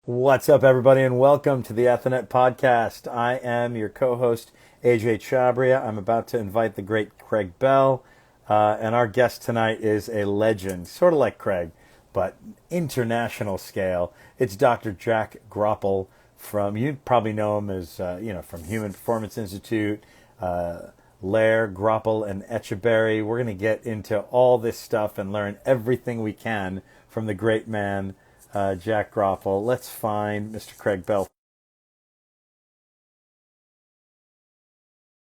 What's up, everybody, and welcome to the Ethernet Podcast. I am your co-host, AJ Chabria. I'm about to invite the great Craig Bell, and our guest tonight is a legend, sort of like Craig, but international scale. It's Dr. Jack Groppel from, you probably know him as, from Human Performance Institute, Lair, Groppel, and Etcheberry. We're going to get into all this stuff and learn everything we can from the great man, Jack Groppel. Let's find Mr. Craig Bell.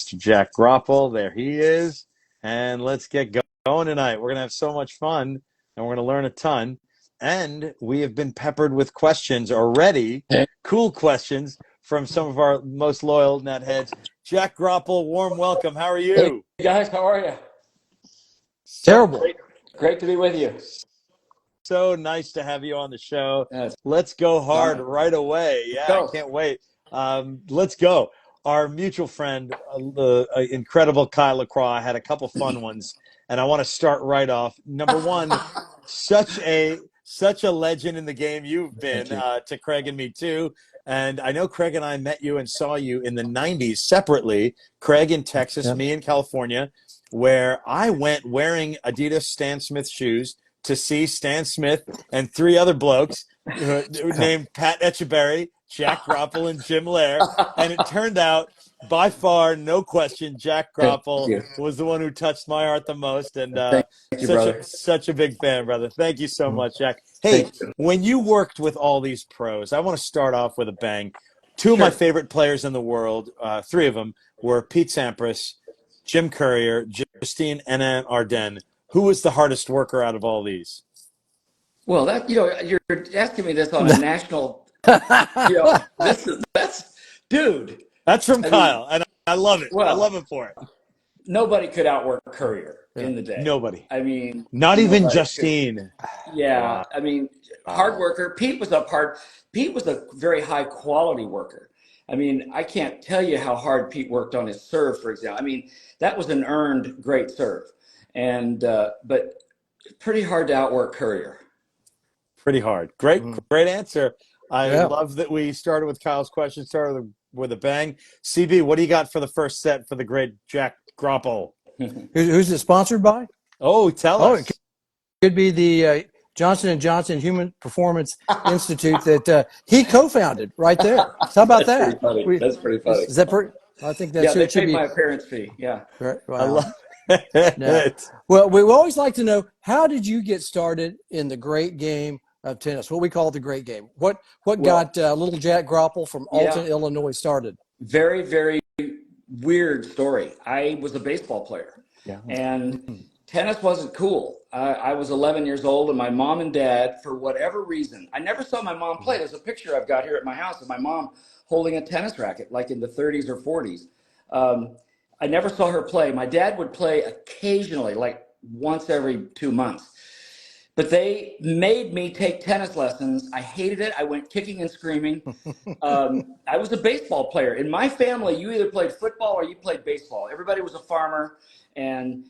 Mr. Jack Groppel, there he is. And let's get going tonight. We're going to have so much fun, and we're going to learn a ton. And we have been peppered with questions already, cool questions from some of our most loyal netheads. Jack Groppel, warm welcome. How are you? Hey guys, how are you? Terrible. Great to be with you. So nice to have you on the show. Yes. Let's go hard right away. Yeah, I Go. can't wait. Let's go. Our mutual friend, the incredible Kyle LaCroix, had a couple fun ones, and I want to start right off. Number one, such a legend in the game you've been to Craig and me too. And I know Craig and I met you and saw you in the 90s separately. Craig in Texas, me in California, where I went wearing Adidas Stan Smith shoes to see Stan Smith and three other blokes named Pat Etcheberry, Jack Groppel, and Jim Lair. And it turned out, by far, no question, Jack Groppel was the one who touched my heart the most. And Thank you, brother. such a big fan, brother. Thank you so much, Jack. Hey, when you worked with all these pros, I want to start off with a bang. Two of my favorite players in the world, three of them, were Pete Sampras, Jim Courier, Justine Henin Arden. Who was the hardest worker out of all these? Well, you're asking me this on a national, dude. That's from Kyle, and I love it. Well, I love it for it. Nobody could outwork Courier in the day. Nobody. I mean, not even Justine. Yeah, wow. I mean, hard worker. Pete was a very high quality worker. I mean, I can't tell you how hard Pete worked on his serve, for example. I mean, that was an earned great serve. And but pretty hard to outwork Courier. Pretty hard. Great answer. I love that we started with Kyle's question, started with a bang. CB, what do you got for the first set for the great Jack Groppel? Who's it sponsored by? Oh, tell us. It could be the Johnson & Johnson Human Performance Institute that he co-founded right there. How about that? That's pretty funny. Is that pretty? I think that's they paid my parents' fee. Yeah. Right. Wow. I love it. Well, we always like to know, how did you get started in the great game of tennis? What we call the great game. What got little Jack Groppel from Alton, Illinois started? Very, very weird story. I was a baseball player, and tennis wasn't cool. I was 11 years old, and my mom and dad, for whatever reason, I never saw my mom play. There's a picture I've got here at my house of my mom holding a tennis racket, like in the 30s or 40s. I never saw her play. My dad would play occasionally, like once every 2 months. But they made me take tennis lessons. I hated it. I went kicking and screaming. I was a baseball player. In my family, you either played football or you played baseball. Everybody was a farmer. And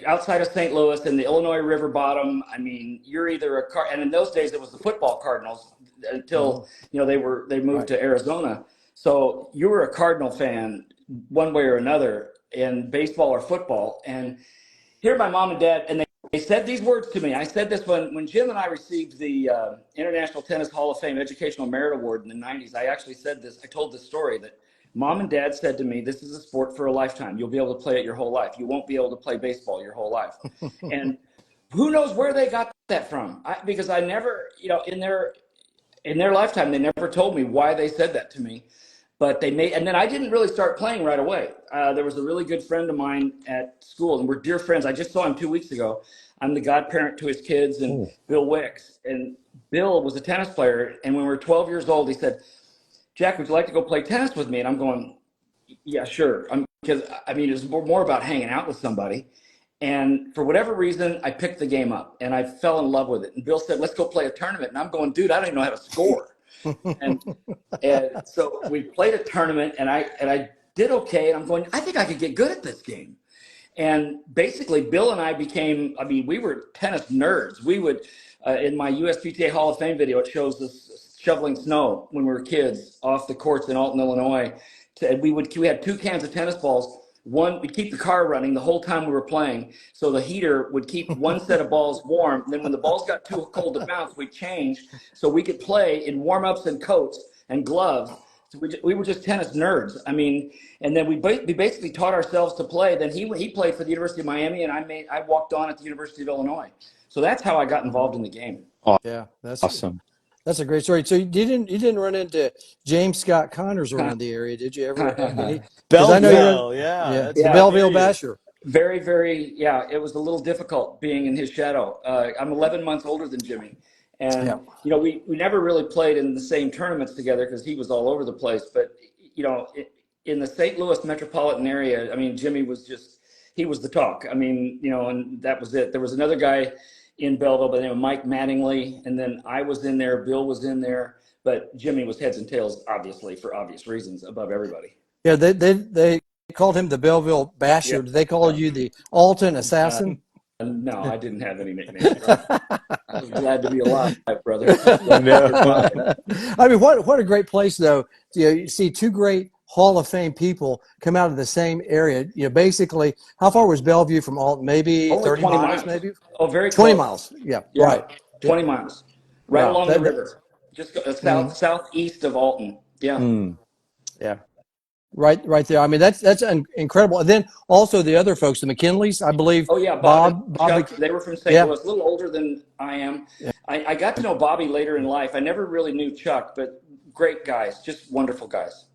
outside of St. Louis in the Illinois River bottom, I mean, you're either a and in those days it was the football Cardinals until they moved to Arizona. So you were a Cardinal fan one way or another in baseball or football. And here my mom and dad, and they said these words to me. I said this when Jim and I received the International Tennis Hall of Fame Educational Merit Award in the 90s. I actually said this. I told this story that Mom and Dad said to me, this is a sport for a lifetime. You'll be able to play it your whole life. You won't be able to play baseball your whole life. And who knows where they got that from? Because I never, in their lifetime, they never told me why they said that to me. But and then I didn't really start playing right away. There was a really good friend of mine at school, and we're dear friends. I just saw him 2 weeks ago. I'm the godparent to his kids, and Bill Wicks. And Bill was a tennis player, and when we were 12 years old, he said, Jack, would you like to go play tennis with me? And I'm going, yeah, sure. Because, it was more about hanging out with somebody. And for whatever reason, I picked the game up, and I fell in love with it. And Bill said, let's go play a tournament. And I'm going, dude, I don't even know how to score. and so we played a tournament, and I did okay. And I'm going, I think I could get good at this game. And basically, Bill and I became, we were tennis nerds. We would, in my USPTA Hall of Fame video, it shows shoveling snow when we were kids off the courts in Alton, Illinois. And we had 2 cans of tennis balls. One, we'd keep the car running the whole time we were playing, so the heater would keep one set of balls warm. Then when the balls got too cold to bounce, we'd change so we could play in warm-ups and coats and gloves. So we were just tennis nerds. I mean, and then we basically taught ourselves to play. Then he played for the University of Miami, and I walked on at the University of Illinois. So that's how I got involved in the game. Yeah, that's Awesome. That's a great story. So you didn't run into James Scott Connors around the area, did you ever? I mean, because I know Belleville, the Belleville Basher. Very, very, yeah. It was a little difficult being in his shadow. I'm 11 months older than Jimmy, and we never really played in the same tournaments together because he was all over the place. But in the St. Louis metropolitan area, I mean, Jimmy was he was the talk. I mean, and that was it. There was another guy in Belleville by the name of Mike Mattingly, and then I was in there, Bill was in there, but Jimmy was heads and tails, obviously, for obvious reasons, above everybody. Yeah, they called him the Belleville Basher. Did they call you the Alton Assassin? No, I didn't have any nicknames. I was glad to be alive, brother. I mean, what a great place, though. You see 2 great Hall of Fame people come out of the same area. Basically, how far was Bellevue from Alton? Maybe Only 30 miles, maybe? Oh, very 20 close. miles. Yeah, right. 20 miles. Right along the river. Just southeast of Alton. Yeah. Yeah. Right there. I mean, that's incredible. And then also the other folks, the McKinleys, I believe. Oh yeah, Bob Chuck, they were from St. Louis, a little older than I am. Yeah. I got to know Bobby later in life. I never really knew Chuck, but great guys, just wonderful guys.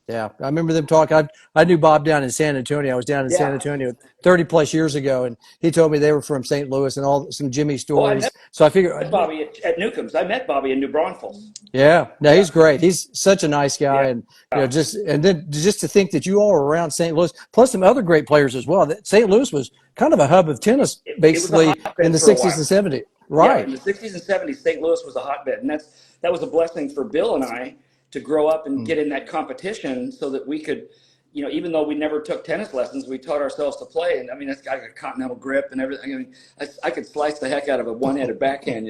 Yeah, I remember them talking. I knew Bob down in San Antonio. I was down in San Antonio 30 plus years ago, and he told me they were from St. Louis and some Jimmy stories. So I figured met Bobby at Newcomb's. I met Bobby in New Braunfels. Yeah, no, he's great. He's such a nice guy, and then just to think that you all were around St. Louis, plus some other great players as well. That St. Louis was kind of a hub of tennis, basically in the 60s and 70s. Right. Yeah, in the 60s and 70s, St. Louis was a hotbed, and that was a blessing for Bill and I to grow up and get in that competition so that we could, even though we never took tennis lessons, we taught ourselves to play. And I mean, that's got a continental grip and everything. I mean, I could slice the heck out of a one-handed backhand,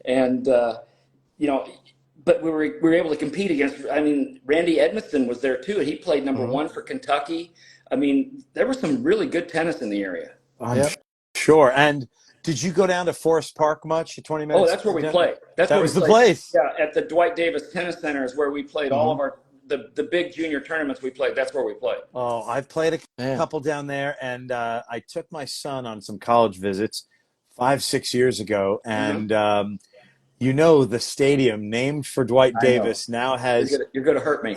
and, but we were able to compete against, Randy Edmiston was there too. And he played number 1 for Kentucky. I mean, there was some really good tennis in the area. I'm sure. And did you go down to Forest Park much? 20 minutes? Oh, that's where we played. That was the place. Yeah, at the Dwight Davis Tennis Center is where we played all of the big junior tournaments we played. That's where we played. Oh, I've played a couple down there, and I took my son on some college visits 5-6 years ago, and the stadium named for Dwight Davis now has. You're going to hurt me.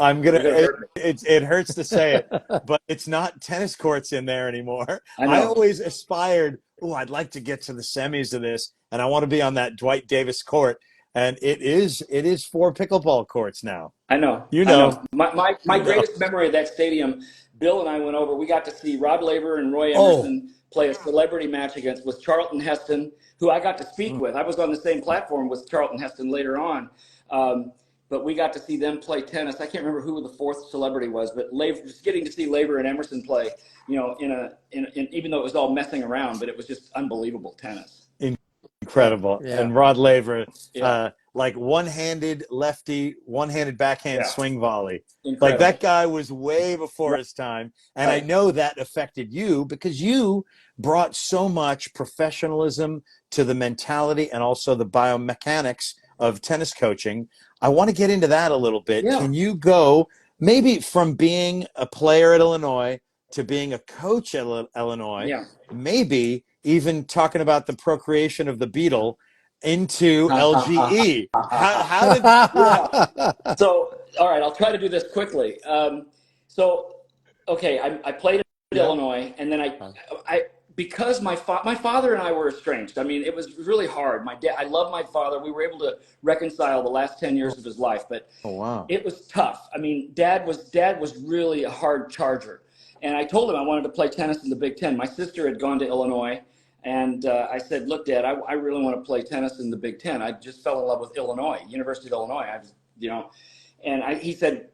It hurts to say it, but it's not tennis courts in there anymore. I always aspired. Oh, I'd like to get to the semis of this, and I want to be on that Dwight Davis court. And it is 4 pickleball courts now. I know. My greatest memory of that stadium, Bill and I went over. We got to see Rod Laver and Roy Emerson play a celebrity match with Charlton Heston, who I got to speak with. I was on the same platform with Charlton Heston later on. But we got to see them play tennis. I can't remember who the 4th celebrity was, but just getting to see Laver and Emerson play, even though it was all messing around, but it was just unbelievable tennis. Incredible. Yeah. And Rod Laver, like one-handed lefty, one-handed backhand swing volley. Incredible. Like that guy was way before his time. And I know that affected you because you brought so much professionalism to the mentality and also the biomechanics of tennis coaching. I want to get into that a little bit. Yeah. Can you go maybe from being a player at Illinois to being a coach at Illinois, maybe even talking about the procreation of the beetle into LGE? How did So, all right, I'll try to do this quickly. I played at Illinois, and then because my father and I were estranged. I mean, it was really hard. My dad, I love my father. We were able to reconcile the last 10 years of his life, but it was tough. I mean, dad was really a hard charger. And I told him I wanted to play tennis in the Big Ten. My sister had gone to Illinois, and I said, look, Dad, I really want to play tennis in the Big Ten. I just fell in love with Illinois, University of Illinois. He said,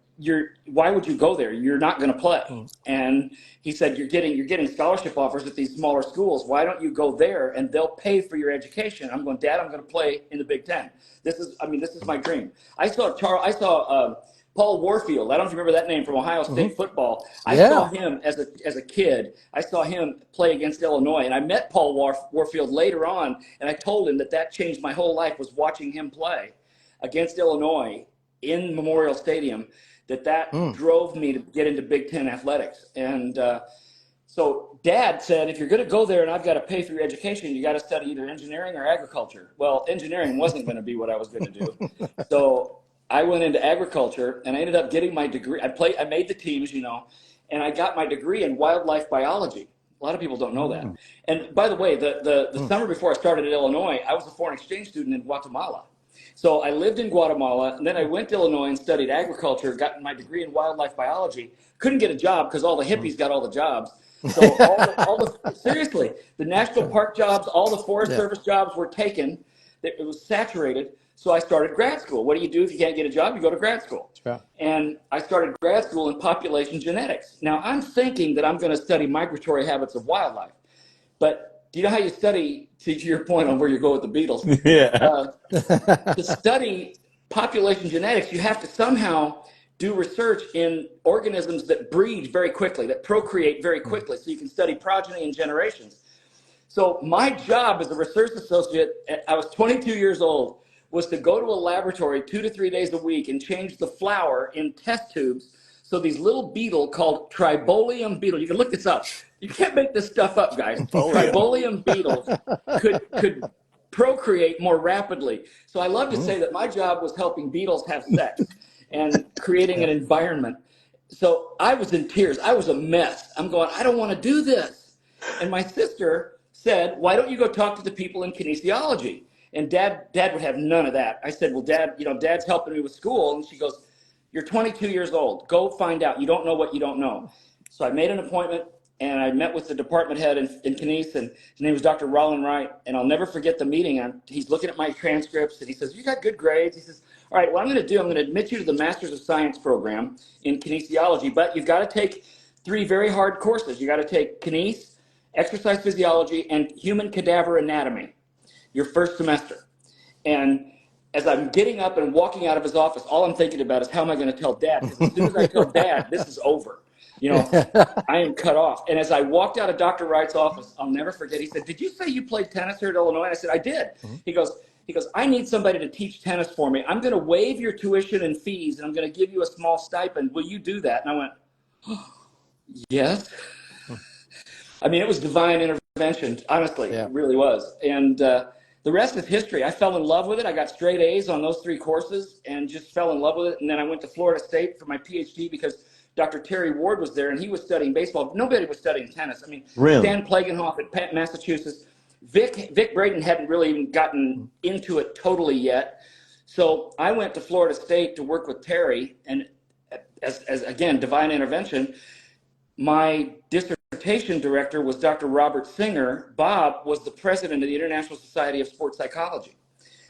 why would you go there? You're not going to play. And he said, you're getting scholarship offers at these smaller schools. Why don't you go there and they'll pay for your education? I'm going, Dad, I'm going to play in the Big Ten. This is my dream. I saw Paul Warfield. I don't know if you remember that name from Ohio State football. I saw him as a kid. I saw him play against Illinois, and I met Paul Warfield later on, and I told him that changed my whole life, was watching him play against Illinois in Memorial Stadium, that drove me to get into Big Ten athletics. And so Dad said, if you're going to go there and I've got to pay for your education, you got to study either engineering or agriculture. Well, engineering wasn't going to be what I was going to do. So I went into agriculture, and I ended up getting my degree. I made the teams, and I got my degree in wildlife biology. A lot of people don't know that. And by the way, the summer before I started at Illinois, I was a foreign exchange student in Guatemala. So I lived in Guatemala, and then I went to Illinois and studied agriculture, got my degree in wildlife biology. Couldn't get a job because all the hippies got all the jobs. So seriously, the national park jobs, all the Forest Service jobs were taken. It was saturated. So I started grad school. What do you do if you can't get a job? You go to grad school. And I started grad school in population genetics. Now, I'm thinking that I'm going to study migratory habits of wildlife. But do you know how you study, to your point on where you go with the beetles? To study population genetics, you have to somehow do research in organisms that breed very quickly, that procreate very quickly, so you can study progeny and generations. So my job as a research associate, I was 22 years old, was to go to a laboratory 2 to 3 days a week and change the flour in test tubes. So these little beetle called Tribolium beetle, you can look this up. You can't make this stuff up, guys. Tribolium beetles could procreate more rapidly. So I love to say that my job was helping beetles have sex and creating an environment. So I was in tears. I was a mess. I'm going, I don't want to do this. And my sister said, why don't you go talk to the people in kinesiology? And Dad would have none of that. I said, well, Dad, Dad's helping me with school. And she goes, you're 22 years old. Go find out. You don't know what you don't know. So I made an appointment, and I met with the department head in Kines, and his name was Dr. Rollin Wright. And I'll never forget the meeting. He's looking at my transcripts, and he says, you got good grades. He says, all right, what I'm going to do, I'm going to admit you to the Masters of Science program in kinesiology, but you've got to take 3 very hard courses. You got to take kines, exercise physiology, and human cadaver anatomy your first semester. And as I'm getting up and walking out of his office, all I'm thinking about is how am I going to tell Dad? Because as soon as I tell Dad, this is over. I am cut off. And as I walked out of Dr. Wright's office, I'll never forget, he said, did you say you played tennis here at Illinois? I said, I did. He goes, I need somebody to teach tennis for me. I'm going to waive your tuition and fees, and I'm going to give you a small stipend. Will you do that? And I went, oh, yes. I mean, it was divine intervention. Honestly, it really was. And the rest is history. I fell in love with it. I got straight A's on those 3 courses and just fell in love with it. And then I went to Florida State for my PhD because Dr. Terry Ward was there, and he was studying baseball. Nobody was studying tennis. I mean, Stan Plagenhoff at Massachusetts. Vic Braden hadn't really even gotten into it totally yet. So I went to Florida State to work with Terry, and as again, divine intervention. My dissertation director was Dr. Robert Singer. Bob was the president of the International Society of Sports Psychology.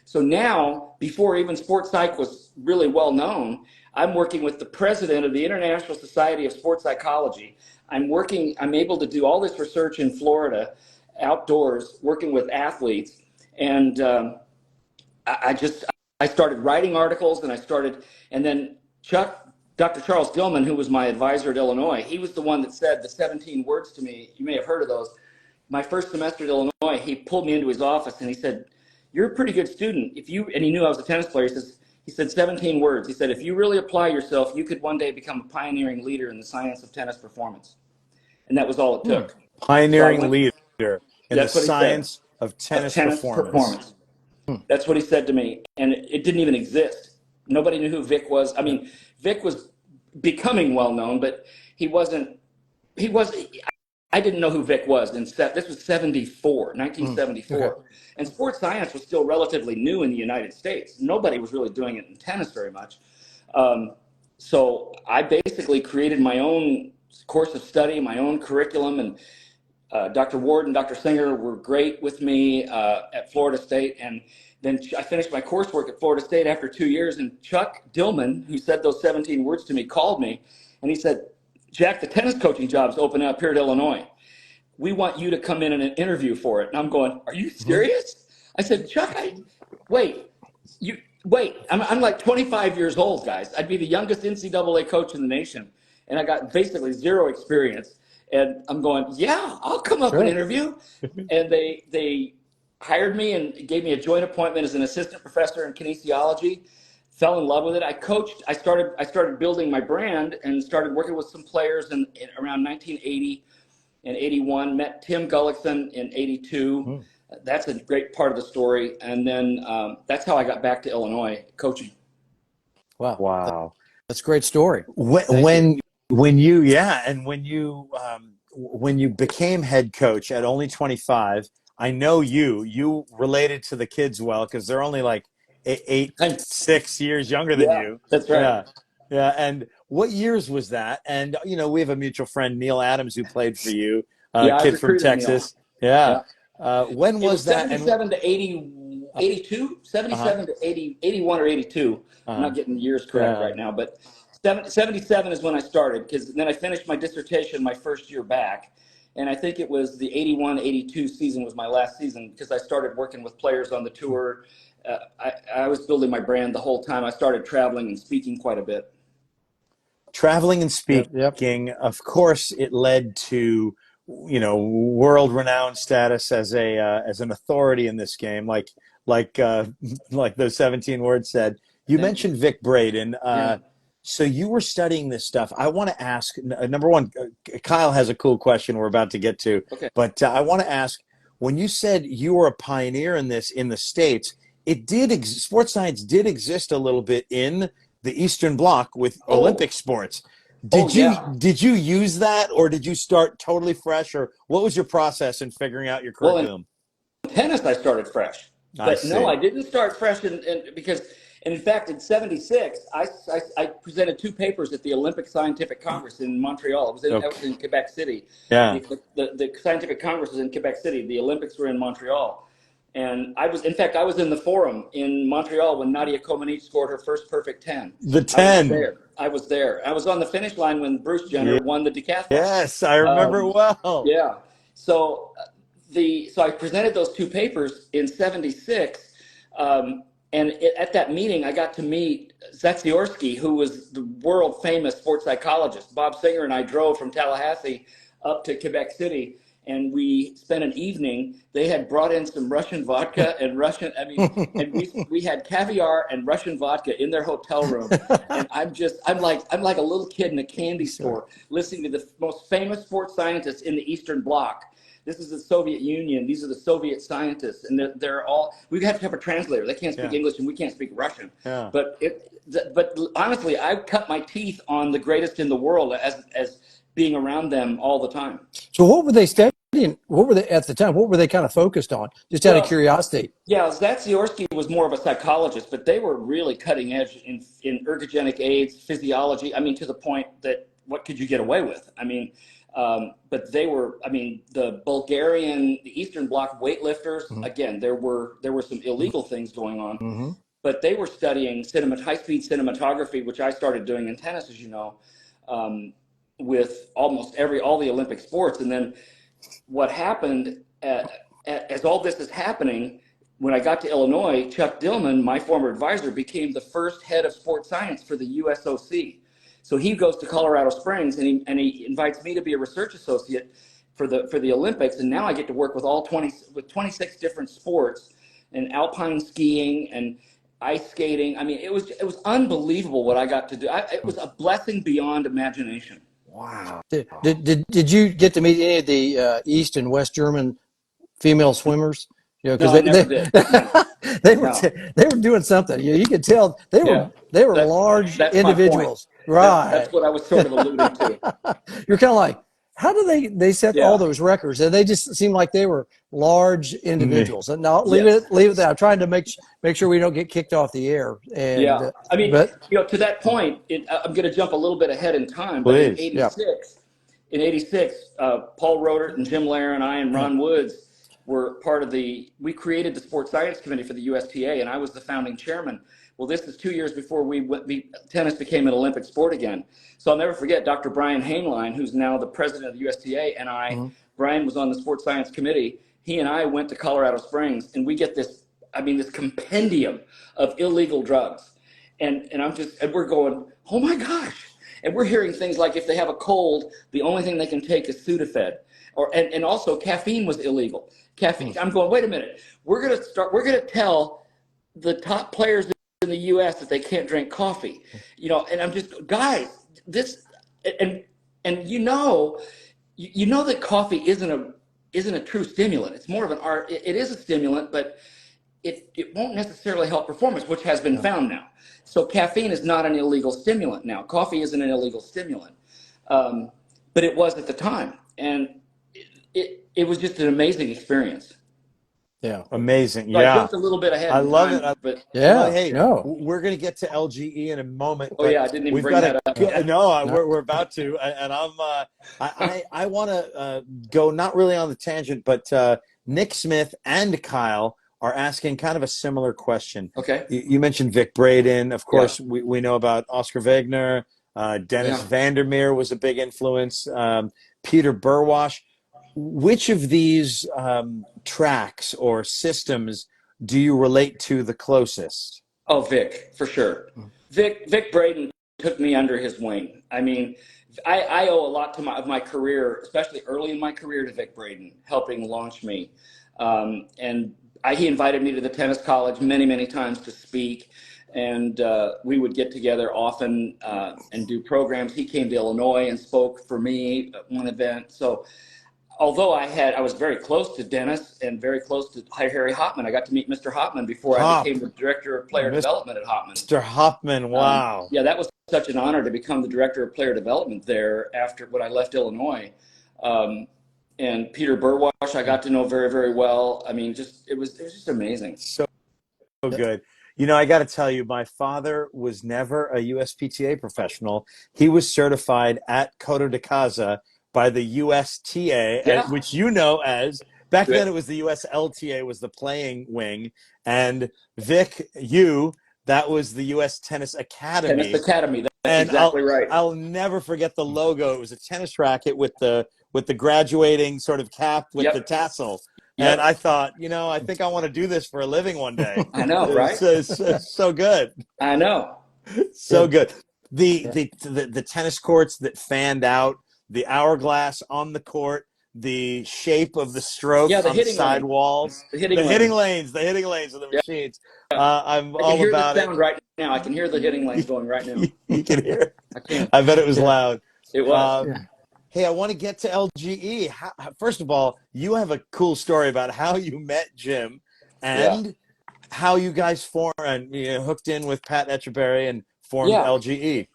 So now, before even sports psych was really well known, I'm working with the president of the International Society of Sports Psychology. I'm able to do all this research in Florida, outdoors, working with athletes. And I started writing articles, and then Dr. Charles Dillman, who was my advisor at Illinois, he was the one that said the 17 words to me. You may have heard of those. My first semester at Illinois, he pulled me into his office and he said, you're a pretty good student. And he knew I was a tennis player. He said 17 words. He said, if you really apply yourself, you could one day become a pioneering leader in the science of tennis performance. And that was all it took. Pioneering leader in the science of tennis performance. That's what he said to me. And it didn't even exist. Nobody knew who Vic was. I mean, Vic was becoming well known, but I didn't know who Vic was. This was 1974. And sports science was still relatively new in the United States. Nobody was really doing it in tennis very much. So I basically created my own course of study, my own curriculum, and Dr. Ward and Dr. Singer were great with me at Florida State. And then I finished my coursework at Florida State after 2 years, and Chuck Dillman, who said those 17 words to me, called me, and he said, Jack, the tennis coaching job's open up here at Illinois. We want you to come in and interview for it. And I'm going, are you serious? I said, Chuck, wait, I'm like 25 years old, guys. I'd be the youngest NCAA coach in the nation, and I got basically zero experience. And I'm going, yeah, I'll come up and interview. And they hired me and gave me a joint appointment as an assistant professor in kinesiology. Fell in love with it. I started building my brand and started working with some players in around 1980 and 81. Met Tim Gullickson in 82. That's a great part of the story. And then that's how I got back to Illinois coaching. Wow. That's a great story. When you became head coach at only 25, I know you related to the kids well, because they're only like 6 years younger than you. That's right. Yeah. And what years was that? And we have a mutual friend, Neil Adams, who played for you, kid from Texas. Neil. When was that? 77 to 82, 77 to 80, 81 or 82. I'm not getting years correct right now, but 77 is when I started, because then I finished my dissertation my first year back. And I think it was the 81-82 season was my last season, because I started working with players on the tour. I was building my brand the whole time. I started traveling and speaking quite a bit. Traveling and speaking, of course, it led to world-renowned status as an authority in this game, like those 17 words said. You mentioned Vic Braden. So you were studying this stuff. I want to ask, number one, Kyle has a cool question we're about to get to. Okay. But I want to ask, when you said you were a pioneer in this in the States, sports science did exist a little bit in the Eastern Bloc with Olympic sports. Did you use that, or did you start totally fresh, or what was your process in figuring out your curriculum? Well, in tennis, I started fresh. But no, I didn't start fresh because in fact, in 76, I presented 2 papers at the Olympic Scientific Congress in Montreal. It was in Quebec City. Yeah. The Scientific Congress was in Quebec City. The Olympics were in Montreal. And I was in the forum in Montreal when Nadia Comaneci scored her first perfect 10. The 10. I was there. I was on the finish line when Bruce Jenner won the decathlon. Yes, I remember it well. Yeah. So I presented those 2 papers in 76. And at that meeting, I got to meet Zatsiorsky, who was the world famous sports psychologist. Bob Singer and I drove from Tallahassee up to Quebec City, and we spent an evening. They had brought in some Russian vodka and we had caviar and Russian vodka in their hotel room. And I'm like a little kid in a candy store listening to the most famous sports scientists in the Eastern Bloc. This is the Soviet Union. These are the Soviet scientists, and they're all. We have to have a translator. They can't speak English, and we can't speak Russian. Yeah. But honestly, I cut my teeth on the greatest in the world as being around them all the time. So, what were they studying? What were they at the time? What were they kind of focused on? Just out of curiosity. Yeah, Zatsiorsky was more of a psychologist, but they were really cutting edge in ergogenic aids, physiology. I mean, to the point that what could you get away with? I mean. But they were, the Bulgarian, the Eastern Bloc weightlifters, again, there were some illegal things going on, but they were studying high-speed cinematography, which I started doing in tennis, as you know, with almost all the Olympic sports. And then what happened as all this is happening, when I got to Illinois, Chuck Dillman, my former advisor, became the first head of sports science for the USOC. So he goes to Colorado Springs and he invites me to be a research associate for the Olympics. And now I get to work with 26 different sports, and alpine skiing and ice skating. I mean, it was unbelievable what I got to do. It was a blessing beyond imagination. Wow. Did you get to meet any of the East and West German female swimmers? No, I never did. They were doing something. You could tell they were large individuals. Right. That's what I was sort of alluding to. You're kind of like, how do they set all those records? And they just seem like they were large individuals. And now leave it there. I'm trying to make sure we don't get kicked off the air. And, to that point, I'm going to jump a little bit ahead in time. But in '86, Paul Rodert and Jim Lair and I and Ron Woods, were part of we created the sports science committee for the USTA, and I was the founding chairman. Well, this is 2 years before tennis became an Olympic sport again. So I'll never forget Dr. Brian Hainline, who's now the president of the USTA, and Brian was on the sports science committee. He and I went to Colorado Springs, and we get this compendium of illegal drugs. And we're going, oh my gosh. And we're hearing things like if they have a cold, the only thing they can take is Sudafed. And also caffeine was illegal. Caffeine. I'm going, wait a minute. We're gonna tell the top players in the US that they can't drink coffee. And I'm just, guys, this and you know that coffee isn't a true stimulant. It's more of an art. It is a stimulant, but it won't necessarily help performance, which has been found now. So caffeine is not an illegal stimulant now. Coffee isn't an illegal stimulant, but it was at the time, and it was just an amazing experience. Yeah, amazing. So yeah, I jumped a little bit ahead. I love it. But hey, we're gonna get to LGE in a moment. Oh yeah, I didn't even bring that up. No, we're about to, and I want to go not really on the tangent, but Nick Smith and Kyle are asking kind of a similar question. Okay. You mentioned Vic Braden. Of course, we know about Oscar Wagner. Dennis Vandermeer was a big influence. Peter Burwash. Which of these tracks or systems do you relate to the closest? Oh, Vic, for sure. Vic Braden took me under his wing. I mean, I owe a lot of my career, especially early in my career, to Vic Braden, helping launch me. He invited me to the tennis college many, many times to speak, and we would get together often and do programs. He came to Illinois and spoke for me at one event. So although I was very close to Dennis and very close to Harry Hopman. I got to meet Mr. Hopman before I became the director of player development at Hopman. Mr. Hopman, wow. That was such an honor to become the director of player development there after when I left Illinois. And Peter Burwash, I got to know very, very well. I mean, it was just amazing. So good. I got to tell you, my father was never a USPTA professional. He was certified at Coto de Casa by the USTA, which as, back then it was the USLTA was the playing wing, and Vic, that was the US Tennis Academy. Tennis Academy, that's exactly right. I'll never forget the logo. It was a tennis racket with the graduating sort of cap with the tassel. And I thought, I think I want to do this for a living one day. I know, right? It's so good. I know. So good. The tennis courts that fanned out, the hourglass on the court, the shape of the stroke on the side walls, the hitting lanes of the machines. I'm all about it. I can hear the sound right now. I can hear the hitting lanes going right now. You can hear it. I can. I bet it was loud. It was. Hey, I want to get to LGE. First of all, you have a cool story about how you met Jim and how you guys formed and hooked in with Pat Etcheberry and formed LGE.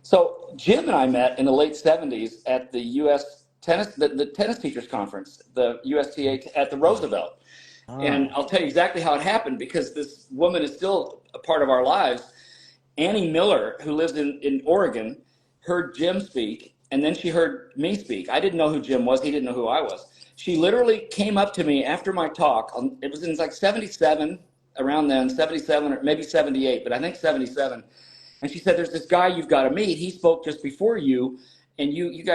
So Jim and I met in the late 70s at the U.S. Tennis, the Tennis Teachers Conference, the USTA at the Roosevelt. And I'll tell you exactly how it happened because this woman is still a part of our lives. Annie Miller, who lives in Oregon, heard Jim speak, and then she heard me speak. I didn't know who Jim was. He didn't know who I was. She literally came up to me after my talk. It was in like 77, around then, 77 or maybe 78, but I think 77. And she said, there's this guy you've got to meet. He spoke just before you, and your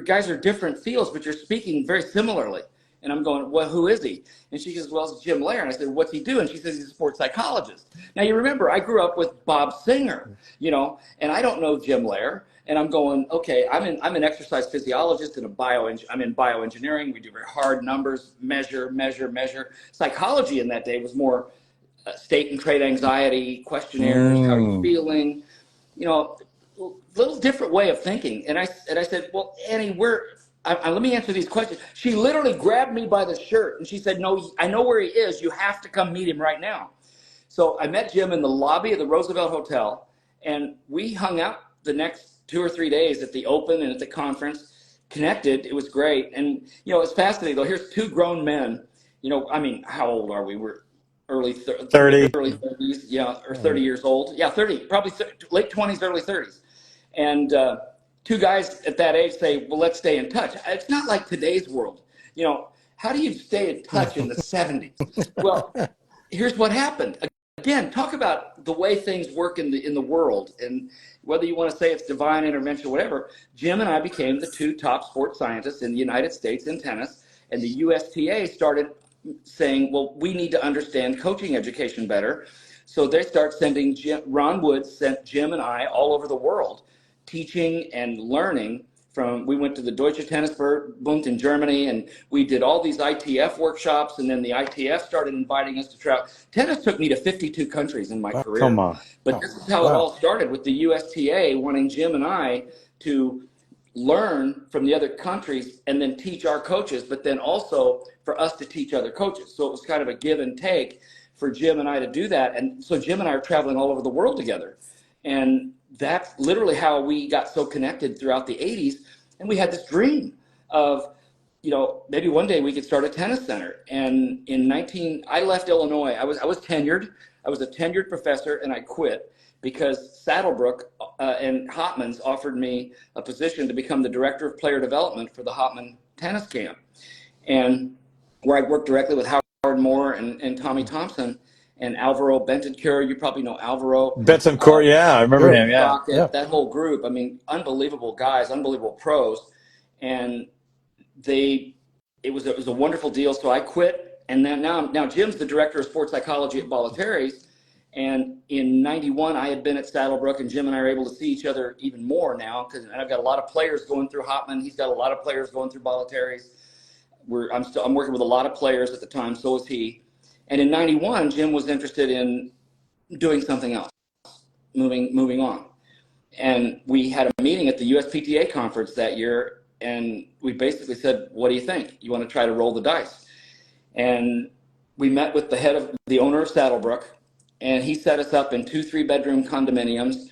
guys are different fields, but you're speaking very similarly. And I'm going, well, who is he? And she goes, well, it's Jim Lair. And I said, what's he do? And she says, he's a sports psychologist. Now, you remember, I grew up with Bob Singer, and I don't know Jim Lair. And I'm going, okay, I'm an exercise physiologist and I'm in bioengineering. We do very hard numbers, measure. Psychology in that day was more state and trait anxiety, questionnaires, how are you feeling, little different way of thinking. And I said, well, Annie, let me answer these questions. She literally grabbed me by the shirt and she said, no, I know where he is. You have to come meet him right now. So I met Jim in the lobby of the Roosevelt Hotel, and we hung out the next 2 or 3 days at the Open and at the conference, connected. It was great. And, it's fascinating, though. Here's two grown men. How old are we? We're early 30. Early 30s, or 30 years old. Yeah, 30, probably late 20s, early 30s. And two guys at that age say, well, let's stay in touch. It's not like today's world. how do you stay in touch in the 70s? Well, here's what happened. Again, talk about the way things work in the world, and whether you want to say it's divine intervention or whatever. Jim and I became the two top sports scientists in the United States in tennis, and the USPTA started saying, well, we need to understand coaching education better. So they start sending Ron Woods sent Jim and I all over the world, teaching and learning. We went to the Deutsche Tennisbund in Germany, and we did all these ITF workshops, and then the ITF started inviting us to travel. Tennis took me to 52 countries in my career. Come on. But this is how it all started, with the USTA wanting Jim and I to learn from the other countries and then teach our coaches, but then also for us to teach other coaches. So it was kind of a give and take for Jim and I to do that. And so Jim and I are traveling all over the world together. And that's literally how we got so connected throughout the 80s. And we had this dream of, maybe one day we could start a tennis center. And I left Illinois. I was tenured. I was a tenured professor, and I quit because Saddlebrook and Hopman's offered me a position to become the director of player development for the Hopman tennis camp, and where I worked directly with Howard Moore and Tommy Thompson and Alvaro Bentancur. You probably know Alvaro. Betancourt, yeah, I remember him. Yeah. Rocket, that whole group. I mean, unbelievable guys, unbelievable pros, and it was a wonderful deal. So I quit, and then now Jim's the director of sports psychology at Bollettieri's. And in 91, I had been at Saddlebrook, and Jim and I are able to see each other even more now, because I've got a lot of players going through Hopman. He's got a lot of players going through Bollettieri's. I'm working with a lot of players at the time, so was he. And in 91, Jim was interested in doing something else, moving on. And we had a meeting at the USPTA conference that year, and we basically said, what do you think? You want to try to roll the dice? And we met with the owner of Saddlebrook, and he set us up in 2 3-bedroom condominiums.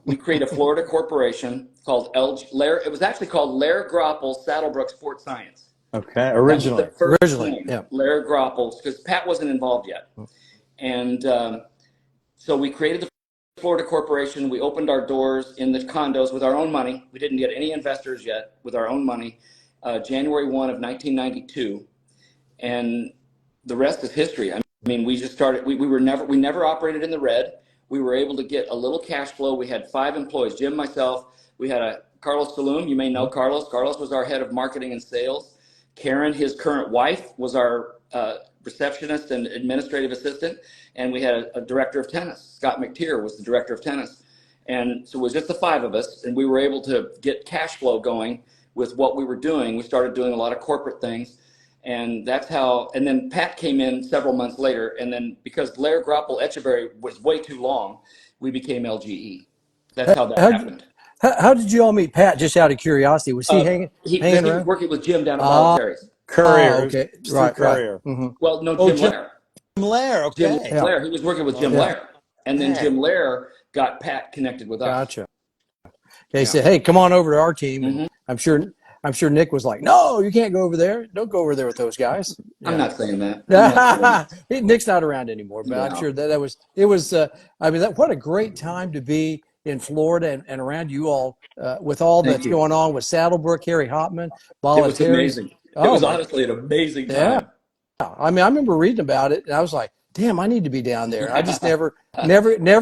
We created a Florida corporation called it was actually called Lair Groppel Saddlebrook Sports Science. Okay, originally. Yeah. Lair Groppel, because Pat wasn't involved yet. And so we created the Florida corporation. We opened our doors in the condos with our own money. We didn't get any investors yet, with our own money, January 1 of 1992. And the rest is history. I mean, we just started, we never operated in the red. We were able to get a little cash flow. We had 5 employees, Jim, myself. We had Carlos Saloom. You may know Carlos. Carlos was our head of marketing and sales. Karen, his current wife, was our receptionist and administrative assistant. And we had a director of tennis. Scott McTeer was the director of tennis. And so it was just the 5 of us, and we were able to get cash flow going with what we were doing. We started doing a lot of corporate things. And that's how, and then Pat came in several months later, and then because Lair Groppel Etcheberry was way too long, we became LGE. That's how that happened. How did you all meet Pat, just out of curiosity? Was he hanging around? He was working with Jim down at Bollettieri's. Courier. Okay. Right. Courier. Mm-hmm. Well, no, Jim Lair. Jim Lair, okay. Jim Lair. He was working with Jim Lair. And then Jim Lair got Pat connected with us. Gotcha. They said, hey, come on over to our team. Mm-hmm. I'm sure Nick was like, no, you can't go over there. Don't go over there with those guys. I'm not saying that. Nick's not around anymore, but I'm sure that was, what a great time to be in Florida and around you all with all that's going on with Saddlebrook, Harry Hopman, Bollettieri. It was amazing. It was honestly an amazing time. Yeah. I mean, I remember reading about it, and I was like, damn, I need to be down there. I just never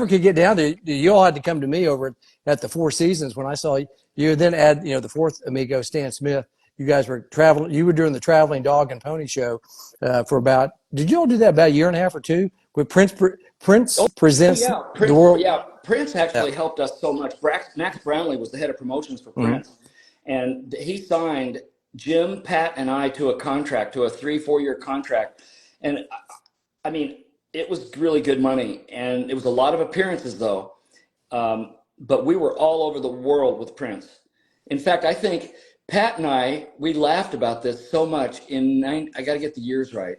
could get down there. You all had to come to me over at the Four Seasons when I saw you. Then add, the fourth amigo, Stan Smith. You guys were traveling. You were doing the traveling dog and pony show for about. Did you all do that about a year and a half or two? With Prince presents the world. Yeah, Prince actually helped us so much. Max Brownlee was the head of promotions for Prince, and he signed Jim, Pat, and I to a 3-4 year contract, and I mean, it was really good money, and it was a lot of appearances though. But we were all over the world with Prince. In fact, I think Pat and we laughed about this so much I got to get the years right.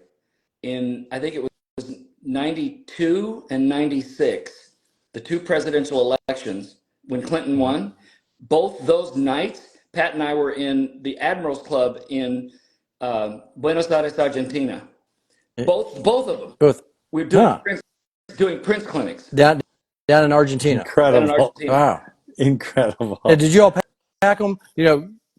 I think it was 92 and 96, the 2 presidential elections when Clinton won. Both those nights, Pat and I were in the Admirals Club in Buenos Aires, Argentina. Both of them. Both. We were doing Prince clinics. Down in Argentina. Incredible. Wow. Incredible. And did you all pack them,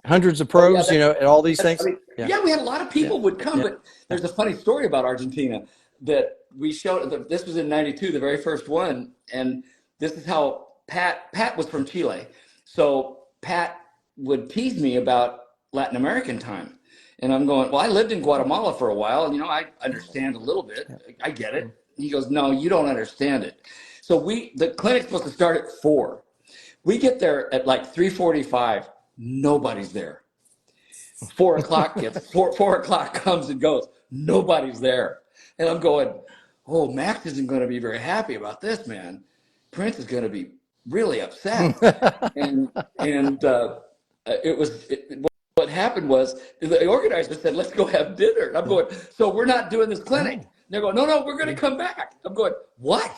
hundreds of pros, and all these things? Yeah, we had a lot of people would come, but there's a funny story about Argentina that we showed. This was in '92, the very first one, and this is how Pat was from Chile, so Pat would tease me about Latin American time, and I'm going, well, I lived in Guatemala for a while, and I understand a little bit. I get it. He goes, no, you don't understand it. So the clinic's supposed to start at 4. We get there at like 3:45. Nobody's there. 4 o'clock gets 4 o'clock comes and goes. Nobody's there, and I'm going, oh, Max isn't going to be very happy about this, man. Prince is going to be really upset. and what happened was the organizer said, let's go have dinner. And I'm going, so we're not doing this clinic. And they're going, no, we're going to come back. I'm going, what?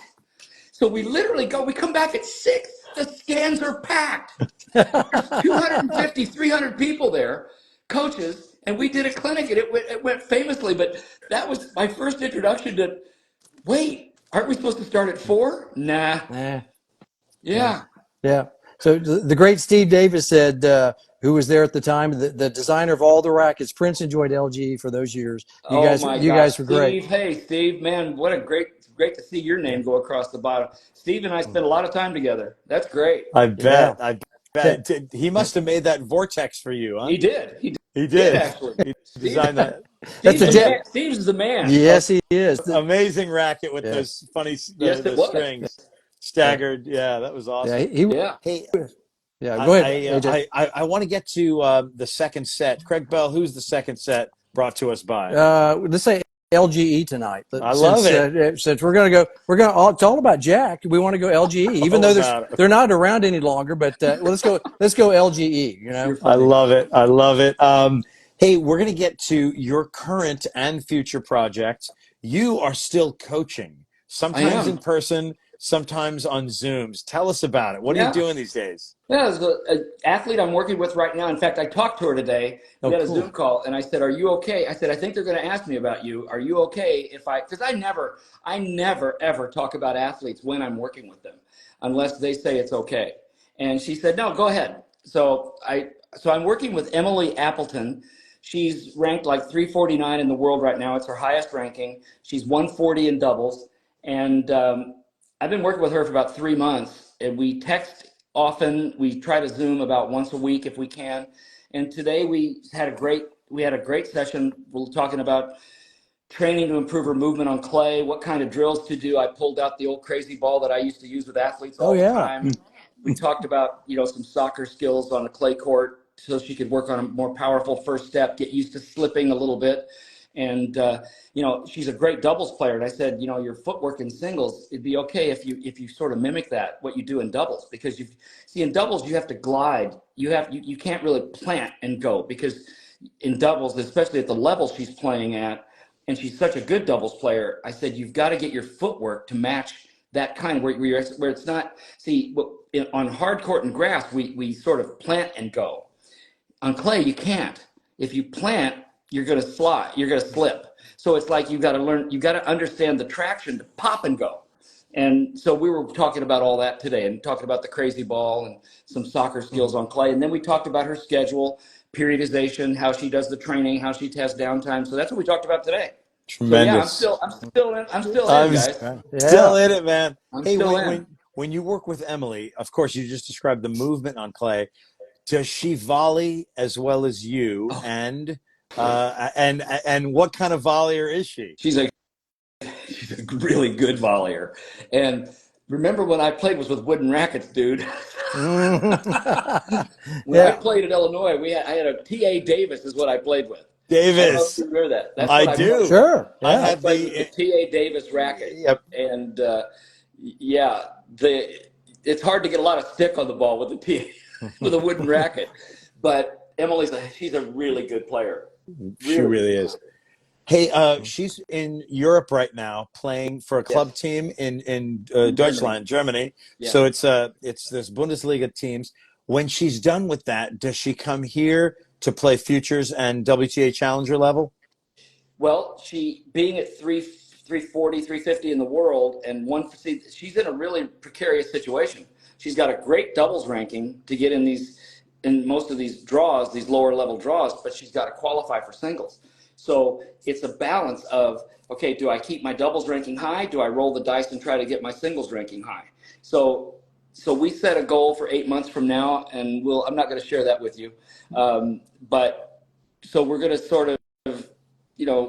So we literally we come back at 6. The scans are packed. There's 250, 300 people there, coaches, and we did a clinic, and it went famously. But that was my first introduction to, wait, aren't we supposed to start at 4? Nah. Yeah. So the great Steve Davis said, who was there at the time, the designer of all the rackets. Prince enjoyed LGE for those years. You guys were great. Steve, hey, Steve, man, what a great to see your name go across the bottom. Steve and I spent a lot of time together. That's great. I bet. I bet. He must have made that vortex for you, huh? He did. He did. Actually. He designed that. Steve's the man. Yes, he is. Amazing racket with those funny the strings staggered. Yeah, that was awesome. Hey, go ahead, AJ. I want to get to the second set. Craig Bell, who's the second set brought to us by? Let's say LGE tonight. Love it. Since it's all about Jack. We want to go LGE, even though they're not around any longer. But let's go LGE. I love it. Hey, we're going to get to your current and future projects. You are still coaching, sometimes in person, sometimes on Zooms. Tell us about it. What are you doing these days? Yeah, there's an athlete I'm working with right now. In fact, I talked to her today. We had a Zoom call, and I said, are you okay? I said, I think they're going to ask me about you. Are you okay because I never, ever talk about athletes when I'm working with them unless they say it's okay. And she said, no, go ahead. So I'm working with Emily Appleton. She's ranked like 349 in the world right now. It's her highest ranking. She's 140 in doubles. And I've been working with her for about 3 months, and we text often. We try to Zoom about once a week if we can. And today we had a great session. We're talking about training to improve her movement on clay, what kind of drills to do. I pulled out the old crazy ball that I used to use with athletes all the time. We talked about, some soccer skills on the clay court so she could work on a more powerful first step, get used to slipping a little bit. And, she's a great doubles player. And I said, your footwork in singles, it'd be okay if you sort of mimic that, what you do in doubles, because in doubles, you have to glide. You can't really plant and go, because in doubles, especially at the level she's playing at, and she's such a good doubles player, I said, you've got to get your footwork to match that kind where it's not, on hard court and grass, we sort of plant and go. On clay, you can't. If you plant, you're going to slide, you're going to slip. So it's like you've got to understand the traction to pop and go. And so we were talking about all that today, and talking about the crazy ball and some soccer skills on clay. And then we talked about her schedule, periodization, how she does the training, how she tests downtime. So that's what we talked about today. Tremendous. So I'm still in, guys. Still in it, man. When you work with Emily, of course, you just described the movement on clay. Does she volley as well as you? And what kind of volleyer is she? She's a really good volleyer. And remember when I played was with wooden rackets, dude. When I played at Illinois, I had a T.A. Davis is what I played with. Davis. I don't know if you remember that. I do. Sure. Yeah. I played with the T.A. Davis racket. Yep. And it's hard to get a lot of stick on the ball with the T.A. with a wooden racket. But she's a really good player. She really is. Hey, she's in Europe right now playing for a club team in Deutschland, Germany. Yeah. So it's this Bundesliga teams. When she's done with that, does she come here to play futures and WTA Challenger level? Well, she being at 340, 350 in the world, and she's in a really precarious situation. She's got a great doubles ranking to get in these in most of these draws, these lower level draws, but she's got to qualify for singles. So it's a balance of, okay, do I keep my doubles ranking high? Do I roll the dice and try to get my singles ranking high? So we set a goal for 8 months from now, and I'm not going to share that with you. But so we're going to sort of,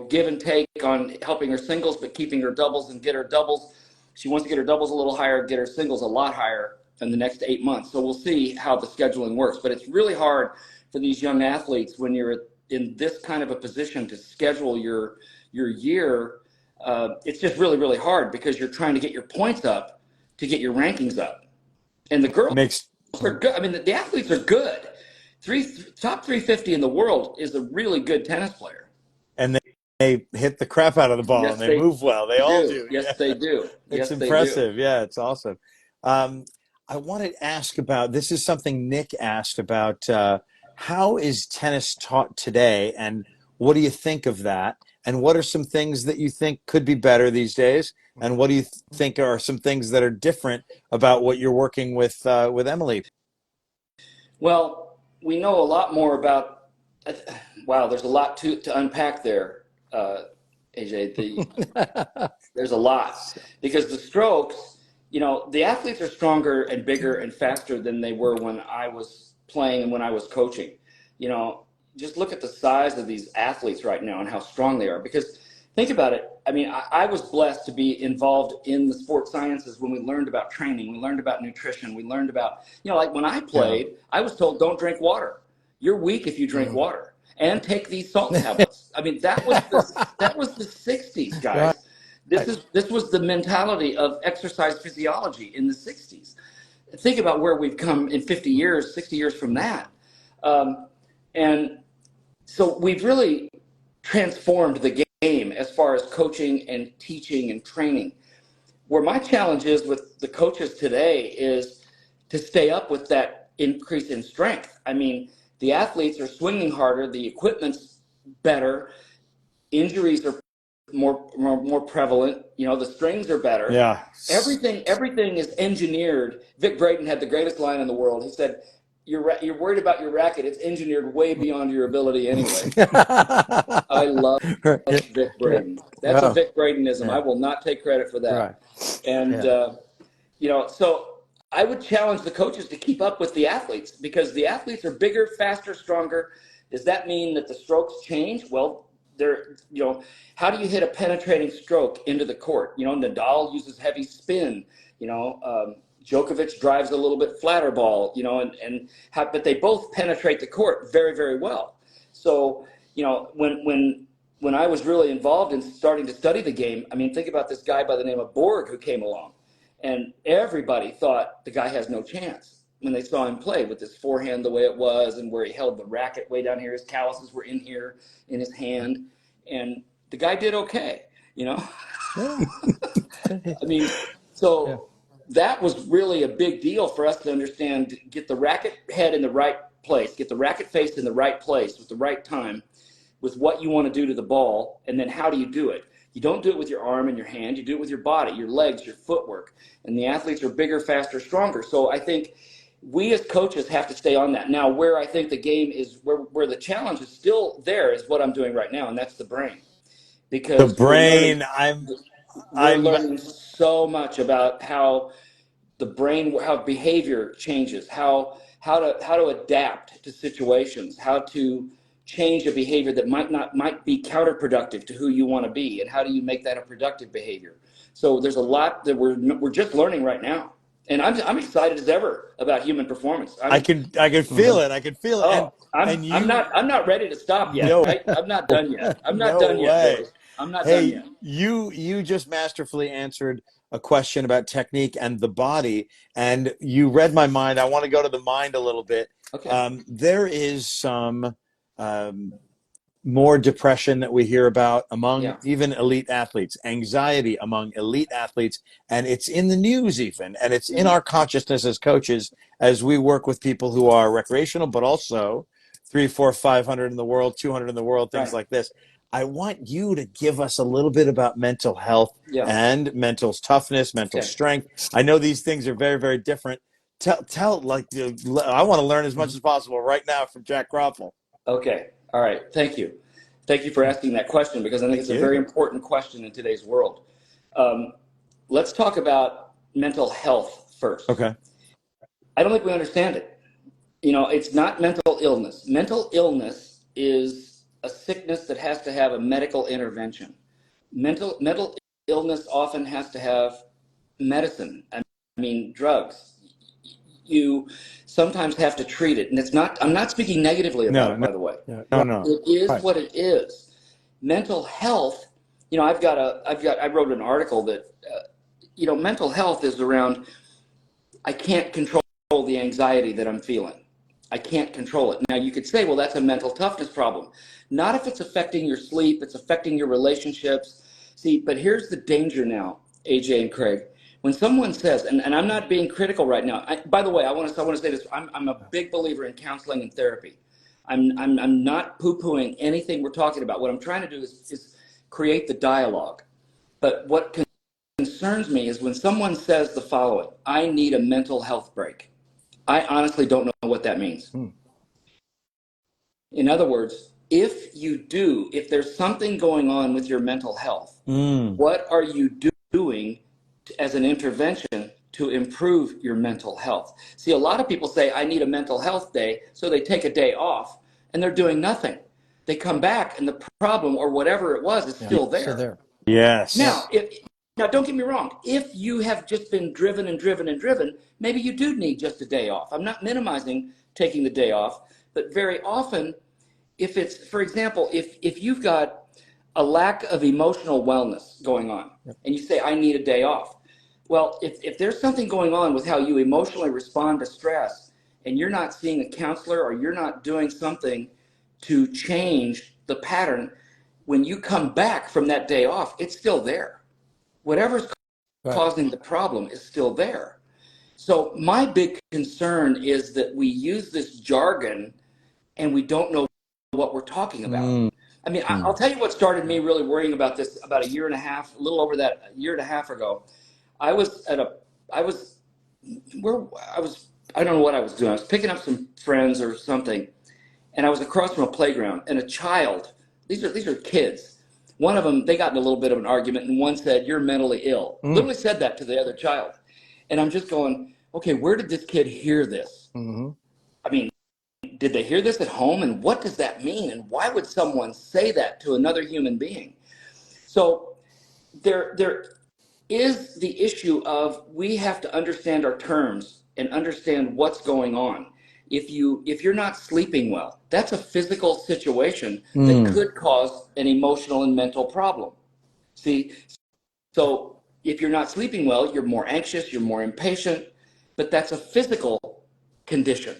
give and take on helping her singles, but keeping her doubles and get her doubles. She wants to get her doubles a little higher, get her singles a lot higher in the next 8 months. So we'll see how the scheduling works. But it's really hard for these young athletes when you're in this kind of a position to schedule your year. It's just really, really hard because you're trying to get your points up to get your rankings up. And the girls are good. I mean, the athletes are good. Top 350 in the world is a really good tennis player. And they hit the crap out of the ball, yes, and they move well. They all do. Yes, they do. It's yes, impressive. They do. Yeah, it's awesome. I wanted to ask about, this is something Nick asked about, how is tennis taught today, and what do you think of that? And what are some things that you think could be better these days? And what do you think are some things that are different about what you're working with Emily? Well, we know a lot more about, wow, there's a lot to unpack there, AJ. There's a lot, because the strokes, the athletes are stronger and bigger and faster than they were when I was playing and when I was coaching. Just look at the size of these athletes right now and how strong they are. Because think about it. I mean, I was blessed to be involved in the sports sciences when we learned about training, we learned about nutrition, we learned about, like when I played, I was told, don't drink water. You're weak if you drink water, and take these salt tablets. I mean, that was the 60s, guys. This was the mentality of exercise physiology in the 60s. Think about where we've come in 50 years, 60 years from that. And so we've really transformed the game as far as coaching and teaching and training. Where my challenge is with the coaches today is to stay up with that increase in strength. I mean, the athletes are swinging harder, the equipment's better, injuries are more prevalent, the strings are better. Yeah. Everything is engineered. Vic Braden had the greatest line in the world. He said, you're worried about your racket. It's engineered way beyond your ability anyway. I love Vic Braden. That's a Vic Bradenism. I will not take credit for that. Right. And, so I would challenge the coaches to keep up with the athletes, because the athletes are bigger, faster, stronger. Does that mean that the strokes change? Well, how do you hit a penetrating stroke into the court? Nadal uses heavy spin, Djokovic drives a little bit flatter ball, but they both penetrate the court very, very well. So, when I was really involved in starting to study the game, I mean, think about this guy by the name of Borg who came along, and everybody thought the guy has no chance when they saw him play with his forehand the way it was, and where he held the racket way down here. His calluses were in here in his hand, and the guy did okay, I mean, so that was really a big deal for us to understand. Get the racket head in the right place, get the racket face in the right place with the right time, with what you want to do to the ball, and then how do you do it? You don't do it with your arm and your hand. You do it with your body, your legs, your footwork. And the athletes are bigger, faster, stronger. So I think we as coaches have to stay on that. Now, where I think the game is, where the challenge is still there, is what I'm doing right now, and that's the brain. Because the brain, we're learning so much about how the brain, how behavior changes, how to adapt to situations, how to change a behavior that might be counterproductive to who you want to be, and how do you make that a productive behavior. So there's a lot that we're just learning right now, and I'm excited as ever about human performance. I can feel it. I can feel it. Oh, I'm not ready to stop yet. No. Right? I'm not done yet. I'm not No done way. yet, boys. I'm not done yet. You just masterfully answered a question about technique and the body, and you read my mind. I want to go to the mind a little bit. Okay. There is some more depression that we hear about among even elite athletes, anxiety among elite athletes, and it's in the news even, and it's in our consciousness as coaches as we work with people who are recreational, but also 300, 400, 500 in the world, 200 in the world, things like this. I want you to give us a little bit about mental health and mental toughness, mental strength. I know these things are very, very different. tell like I want to learn as much as possible right now from Jack Groppel. Okay. All right. Thank you. Thank you for asking that question, because I think it's a very important question in today's world. Let's talk about mental health first. Okay. I don't think we understand it. It's not mental illness. Mental illness is a sickness that has to have a medical intervention. Mental illness often has to have medicine. I mean, drugs. You sometimes have to treat it, and I'm not speaking negatively about it, by the way. No. It is what it is. Mental health, I wrote an article that, mental health is around, I can't control the anxiety that I'm feeling. I can't control it. Now, you could say, well, that's a mental toughness problem. Not if it's affecting your sleep, it's affecting your relationships. See, but here's the danger now, AJ and Craig. When someone says, and I'm not being critical right now. By the way, I want to say this. I'm a big believer in counseling and therapy. I'm not poo-pooing anything we're talking about. What I'm trying to do is create the dialogue. But what concerns me is when someone says the following: I need a mental health break. I honestly don't know what that means. In other words, if there's something going on with your mental health, what are you doing as an intervention to improve your mental health? See, a lot of people say, I need a mental health day, so they take a day off, and they're doing nothing. They come back, and the problem, or whatever it was, is still there. Still there. Yes. Now, don't get me wrong. If you have just been driven and driven and driven, maybe you do need just a day off. I'm not minimizing taking the day off, but very often, if it's, for example, if you've got a lack of emotional wellness going on, and you say, I need a day off. Well, if there's something going on with how you emotionally respond to stress, and you're not seeing a counselor, or you're not doing something to change the pattern, when you come back from that day off, it's still there. Whatever's causing the problem is still there. So my big concern is that we use this jargon and we don't know what we're talking about. I mean, I'll tell you what started me really worrying about this about a year and a half, a little over that, a year and a half ago. I don't know what I was doing. I was picking up some friends or something, and I was across from a playground, and a child, these are kids. One of them, they got in a little bit of an argument, and one said, you're mentally ill. Literally said that to the other child. And I'm just going, okay, where did this kid hear this? I mean, did they hear this at home? And what does that mean? And why would someone say that to another human being? So there is the issue of, we have to understand our terms and understand what's going on. If you're not sleeping well, that's a physical situation that could cause an emotional and mental problem. See, so if you're not sleeping well, you're more anxious, you're more impatient, but that's a physical condition.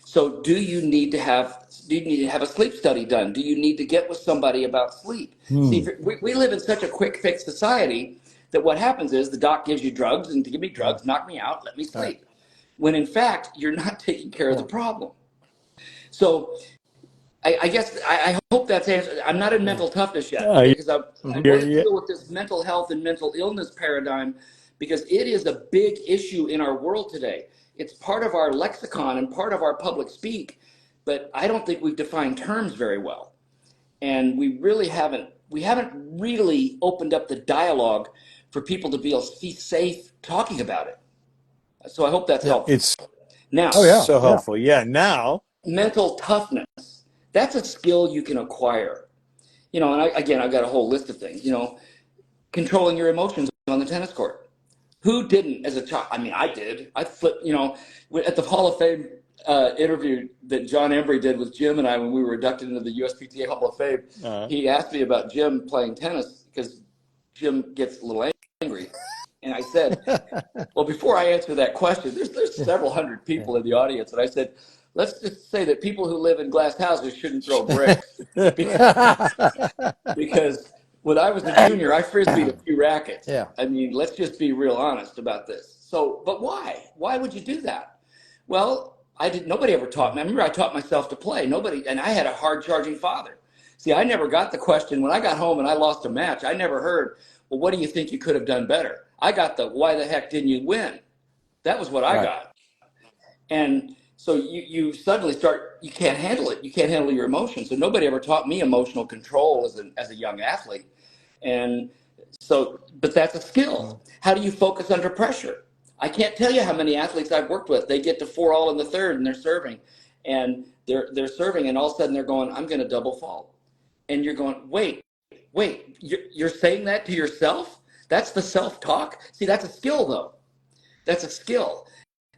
So do you need to have a sleep study done? Do you need to get with somebody about sleep? See, we live in such a quick fix society that what happens is the doc gives you drugs, and to give me drugs, knock me out, let me sleep. When in fact, you're not taking care of the problem. So I guess I hope that's answered. I'm not in mental toughness yet, because I want to deal with this mental health and mental illness paradigm, because it is a big issue in our world today. It's part of our lexicon and part of our public speak, but I don't think we've defined terms very well. And we haven't really opened up the dialogue for people to be safe talking about it. So I hope that's helpful. It's now so helpful. Now mental toughness, that's a skill you can acquire. And I've got a whole list of things. Controlling your emotions on the tennis court. Who didn't as a child? I mean, I did. I flipped. At the Hall of Fame interview that John Embry did with Jim and I when we were inducted into the USPTA Hall of Fame, he asked me about Jim playing tennis, because Jim gets a little angry. And I said, well, before I answer that question, there's several hundred people in the audience. And I said, let's just say that people who live in glass houses shouldn't throw bricks. Because when I was a junior, I frisbeed a few rackets. I mean, let's just be real honest about this. So, but why? Why would you do that? Well, nobody ever taught me. I remember I taught myself to play. And I had a hard charging father. See, I never got the question when I got home and I lost a match. I never heard, well, what do you think you could have done better? I got why the heck didn't you win? That was what I got. And so you suddenly you can't handle it. You can't handle your emotions. So nobody ever taught me emotional control as a young athlete. And so, but that's a skill. How do you focus under pressure? I can't tell you how many athletes I've worked with. They get to 4-all in the third and they're serving, and they're serving, and all of a sudden they're going, "I'm going to double fault," and you're going, "Wait, you're saying that to yourself? That's the self-talk. See, that's a skill, though. That's a skill."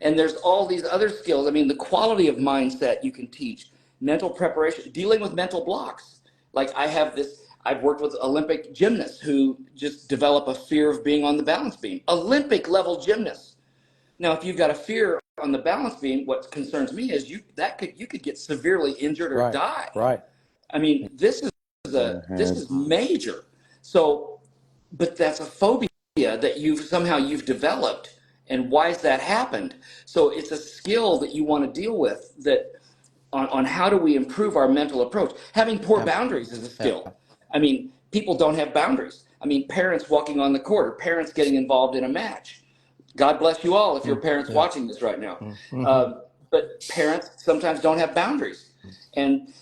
And there's all these other skills. I mean, the quality of mindset you can teach, mental preparation, dealing with mental blocks. Like I've worked with Olympic gymnasts who just develop a fear of being on the balance beam. Olympic level gymnasts. Now, if you've got a fear on the balance beam, what concerns me is you could get severely injured or die. Right. I mean, this is major. So, but that's a phobia that you've developed. And why has that happened? So it's a skill that you want to deal with, that on how do we improve our mental approach. Having poor boundaries is a skill. I mean, people don't have boundaries. I mean, parents walking on the court, or parents getting involved in a match. God bless you all if you're parents watching this right now. But parents sometimes don't have boundaries. And,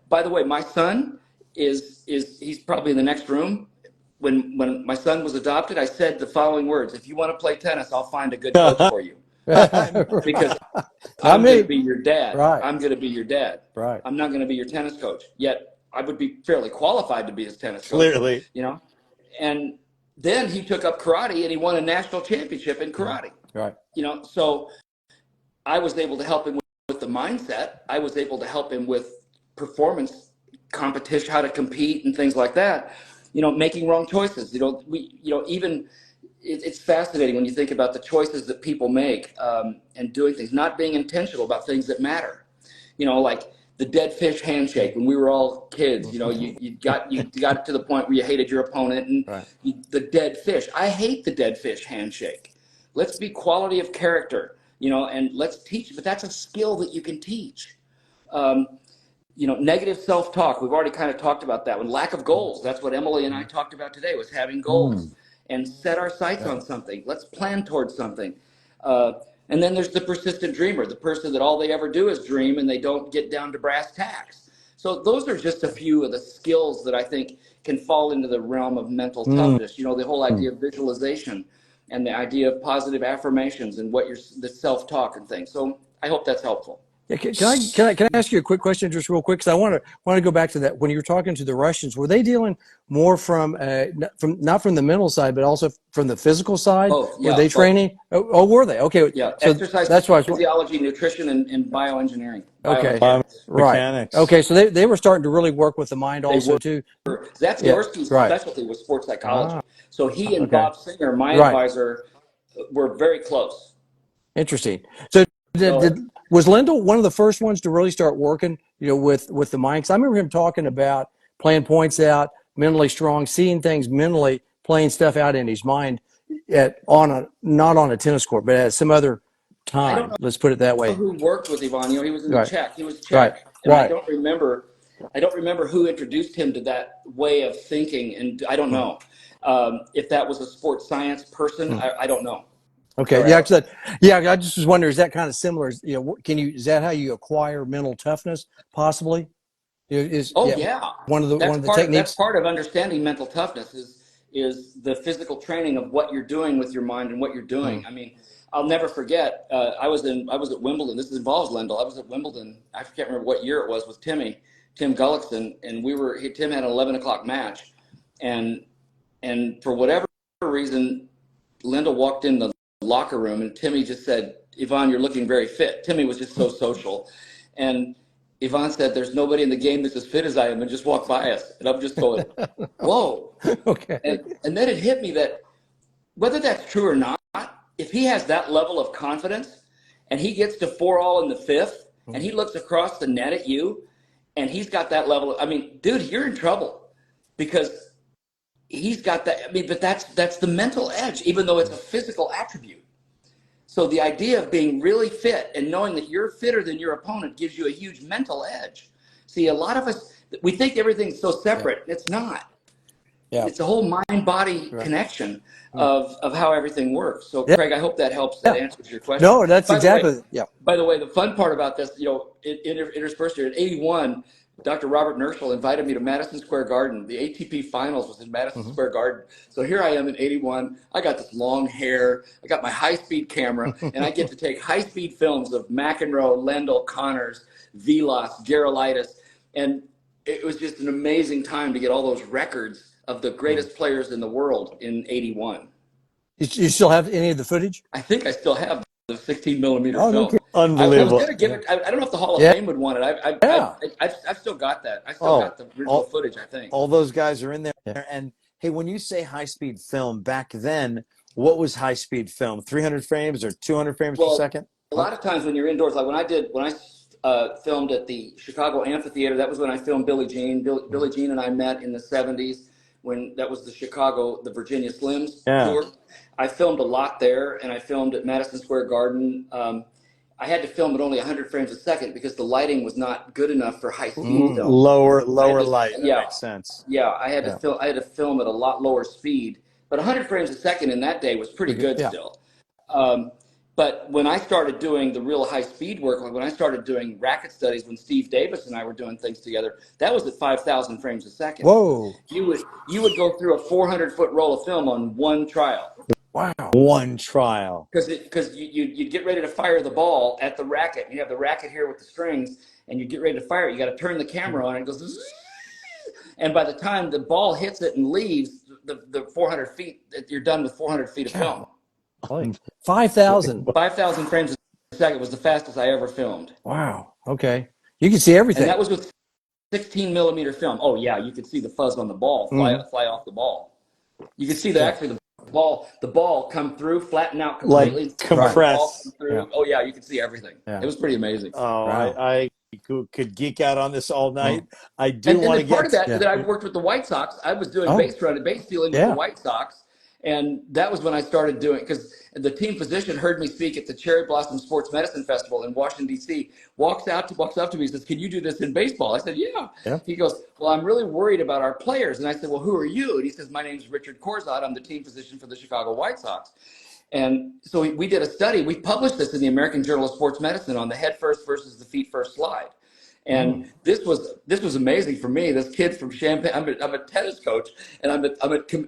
by the way, my son he's probably in the next room. When my son was adopted, I said the following words: "If you want to play tennis, I'll find a good coach for you." Because I'm going to be your dad. Right. I'm going to be your dad. Right. I'm not going to be your tennis coach. Yet I would be fairly qualified to be his tennis coach. Clearly. And then he took up karate and he won a national championship in karate. Right. So I was able to help him with the mindset. I was able to help him with performance, competition, how to compete and things like that. Making wrong choices. It's fascinating when you think about the choices that people make, and doing things, not being intentional about things that matter. Like the dead fish handshake when we were all kids. You got to the point where you hated your opponent, and the dead fish. I hate the dead fish handshake. Let's be quality of character, and let's teach. But that's a skill that you can teach. Negative self-talk. We've already kind of talked about that one. Lack of goals. That's what Emily and I talked about today, was having goals and set our sights on something. Let's plan towards something. And then there's the persistent dreamer, the person that all they ever do is dream and they don't get down to brass tacks. So those are just a few of the skills that I think can fall into the realm of mental toughness. The whole idea of visualization and the idea of positive affirmations and the self-talk and things. So I hope that's helpful. Yeah, can I ask you a quick question just real quick? Because I want to go back to that. When you were talking to the Russians, were they dealing more from not from the mental side, but also from the physical side? Yeah, were they training? Oh, were they? Okay. Yeah, so exercise, that's why physiology, nutrition, and bioengineering. Okay. Biomechanics. Okay, so they were starting to really work with the mind also too. Zatsiorsky's specialty was sports psychology. So he and Bob Singer, my advisor, were very close. Interesting. So was Lendl one of the first ones to really start working, with the mind? Because I remember him talking about playing points out, mentally strong, seeing things mentally, playing stuff out in his mind not on a tennis court, but at some other time. Let's put it that way. Who worked with Ivan? He was in the Czech. He was Czech, and I don't remember who introduced him to that way of thinking, and I don't know if that was a sports science person. I don't know. Okay. I just was wondering, is that kind of similar? Is that how you acquire mental toughness? Possibly. One of the techniques. That's part of understanding mental toughness is the physical training of what you're doing with your mind and what you're doing. I mean, I'll never forget. I was at Wimbledon. This involves Lendl. I was at Wimbledon. I can't remember what year it was, with Tim Gullickson, and Tim had an 11:00 match, and for whatever reason, Lendl walked in the locker room and Timmy just said, "Ivan, you're looking very fit." Timmy was just so social, and Ivan said, "There's nobody in the game that's as fit as I am," and just walked by us. And I'm just going, "Whoa!" Okay. And then it hit me that whether that's true or not, if he has that level of confidence and he gets to 4-all in the fifth and he looks across the net at you and he's got that level I mean, dude, you're in trouble, because he's got that. I mean, but that's the mental edge, even though it's a physical attribute. So the idea of being really fit and knowing that you're fitter than your opponent gives you a huge mental edge. See, a lot of us, we think everything's so separate. It's not. it's a whole mind-body connection of how everything works. So, Yeah. Craig, I hope that helps. That answers your question. No, that's exactly. By the way, the fun part about this, interspersed here in '81, Dr. Robert Nerschel invited me to Madison Square Garden. The ATP Finals was in Madison Square Garden. So here I am in '81. I got this long hair. I got my high-speed camera, and I get to take high-speed films of McEnroe, Lendl, Connors, Vilas, Gerolaitis, and it was just an amazing time to get all those records of the greatest players in the world in '81. You still have any of the footage? I think I still have the 16 millimeter film. No, unbelievable. I was going to give it. I don't know if the Hall of Fame would want it. I've still got that. I still got the original footage, I think. All those guys are in there. And hey, when you say high speed film back then, what was high speed film? 300 frames or 200 frames per second? A lot of times when you're indoors, like when I filmed at the Chicago Amphitheater, that was when I filmed Billie Jean. Billie Jean and I met in the '70s when that was the Virginia Slims tour. I filmed a lot there, and I filmed at Madison Square Garden. I had to film at only 100 frames a second because the lighting was not good enough for high speed film. Lower light. That makes sense. Yeah, I had to film at a lot lower speed, but 100 frames a second in that day was pretty good still. But when I started doing the real high speed work, like when I started doing racket studies, when Steve Davis and I were doing things together, that was at 5,000 frames a second. Whoa! You would go through a 400-foot roll of film on one trial. Wow! One trial. Because you'd get ready to fire the ball at the racket. You have the racket here with the strings, and you get ready to fire it. You got to turn the camera on, and it goes zzz, and by the time the ball hits it and leaves the 400 feet, you're done with 400 feet of film. 5,000. 5,000 frames a second was the fastest I ever filmed. Wow. Okay. You can see everything. And that was with 16 millimeter film. Oh yeah, you could see the fuzz on the ball fly off the ball. You could see the ball come through, flatten out completely, like compress. Oh yeah, you could see everything. It was pretty amazing. Oh, wow. I could geek out on this all night. I do want to get part of that I worked with the White Sox. I was doing base stealing with the White Sox. And that was when I started doing, because the team physician heard me speak at the Cherry Blossom Sports Medicine Festival in Washington, D.C., walks up to me and says, "Can you do this in baseball?" I said, yeah. He goes, "Well, I'm really worried about our players." And I said, "Well, who are you?" And he says, "My name's Richard Corzot. I'm the team physician for the Chicago White Sox." And so we did a study. We published this in the American Journal of Sports Medicine on the head first versus the feet first slide. And this was amazing for me. This kid from Champaign, I'm a tennis coach, and I'm at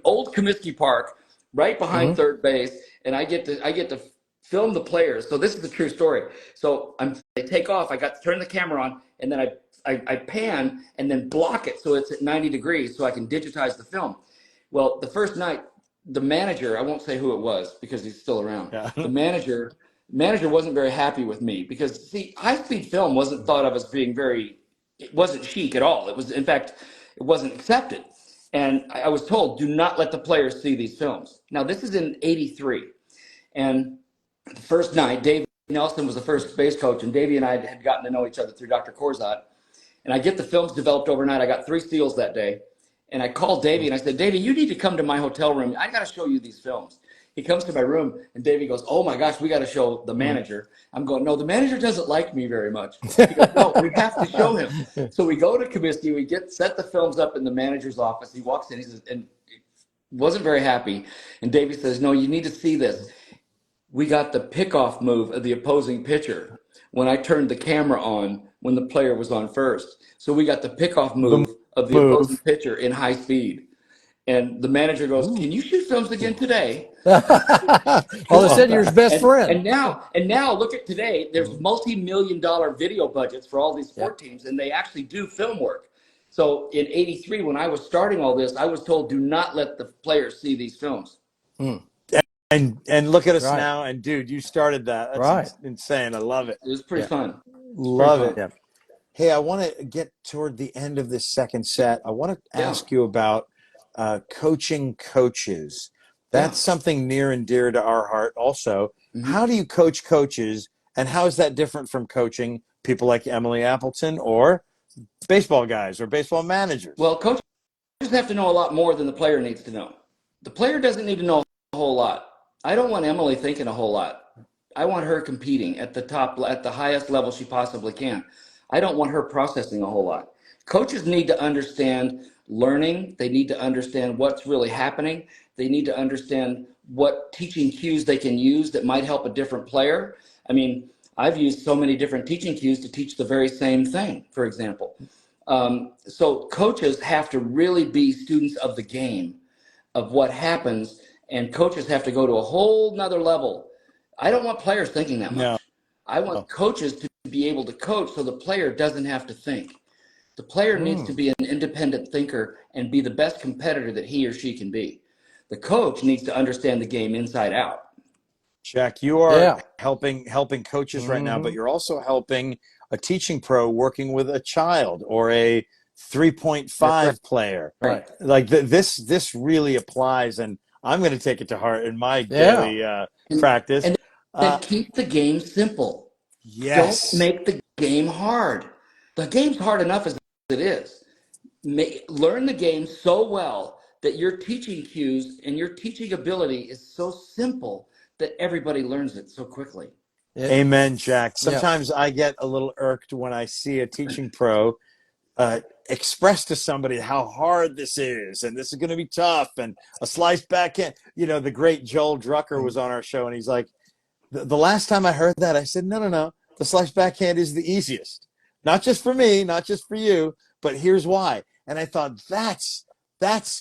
Old Comiskey Park, right behind third base, and I get to film the players. So this is the true story. So they take off. I got to turn the camera on, and then I pan and then block it so it's at 90 degrees so I can digitize the film. Well, the first night, the manager, I won't say who it was because he's still around. Yeah. The manager wasn't very happy with me because, see, high-speed film wasn't thought of as being it wasn't chic at all. It was, in fact, it wasn't accepted. And I was told, do not let the players see these films. Now, this is in '83. And the first night, Dave Nelson was the first base coach, and Davey and I had gotten to know each other through Dr. Corzot. And I get the films developed overnight. I got 3 steals that day. And I called Davey, and I said, "Davey, you need to come to my hotel room. I got to show you these films." He comes to my room, and Davey goes, "Oh, my gosh, we got to show the manager." I'm going, "No, the manager doesn't like me very much." He goes, "No, we have to show him." So we go to Comiskey. We set the films up in the manager's office. He walks in. He says, and wasn't very happy. And Davey says, "No, you need to see this. We got the pickoff move of the opposing pitcher when I turned the camera on when the player was on first. So we got the pickoff move of the opposing pitcher in high speed." And the manager goes, "Can you shoot films again today?" All of a sudden, you're his best friend. And now look at today. There's multi-million-dollar video budgets for all these sport teams, and they actually do film work. So in '83, when I was starting all this, I was told, do not let the players see these films. And look at us now. And dude, you started that. That's insane. I love it. It was pretty fun. Love it. Yeah. Hey, I want to get toward the end of this second set. I want to ask you about coaching coaches. That's something near and dear to our heart also. How do you coach coaches, and how is that different from coaching people like Emily Appleton or baseball guys or baseball managers? Well, coaches have to know a lot more than the player needs to know. The player doesn't need to know a whole lot. I don't want Emily thinking a whole lot. I want her competing at the highest level she possibly can. I don't want her processing a whole lot. Coaches need to understand learning. They need to understand what's really happening. They need to understand what teaching cues they can use that might help a different player. I mean, I've used so many different teaching cues to teach the very same thing, for example. So coaches have to really be students of the game, of what happens, and coaches have to go to a whole nother level. I don't want players thinking that No. much. I want coaches to be able to coach so the player doesn't have to think. The player needs to be an independent thinker and be the best competitor that he or she can be. The coach needs to understand the game inside out. Jack, you are helping coaches right now, but you're also helping a teaching pro working with a child or a 3.5 player. Right. Like this really applies, and I'm going to take it to heart in my daily practice. And keep the game simple. Yes. Don't make the game hard. The game's hard enough as it is. Learn the game so well that your teaching cues and your teaching ability is so simple that everybody learns it so quickly. Amen, Jack. Sometimes I get a little irked when I see a teaching pro express to somebody how hard this is, and this is going to be tough, and a slice backhand. You know, the great Joel Drucker was on our show, and he's like, the last time I heard that, I said, no. The slice backhand is the easiest. Not just for me, not just for you, but here's why. And I thought, that's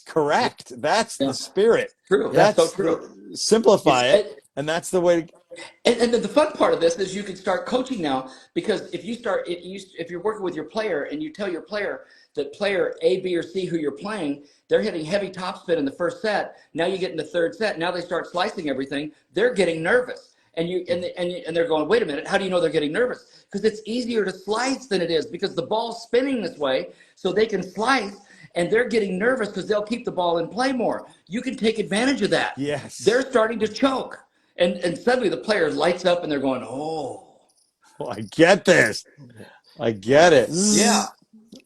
correct. That's the spirit. True. That's so true. Simplify it, and that's the way. And the fun part of this is you can start coaching now, because if you're working with your player and you tell your player that player A, B, or C who you're playing, they're hitting heavy topspin in the first set. Now you get in the third set. Now they start slicing everything. They're getting nervous. And they're going, wait a minute, how do you know they're getting nervous? Because it's easier to slice than it is, because the ball's spinning this way, so they can slice, and they're getting nervous because they'll keep the ball in play more. You can take advantage of that. Yes. They're starting to choke. And suddenly the player lights up and they're going, oh, I get this. I get it. Yeah.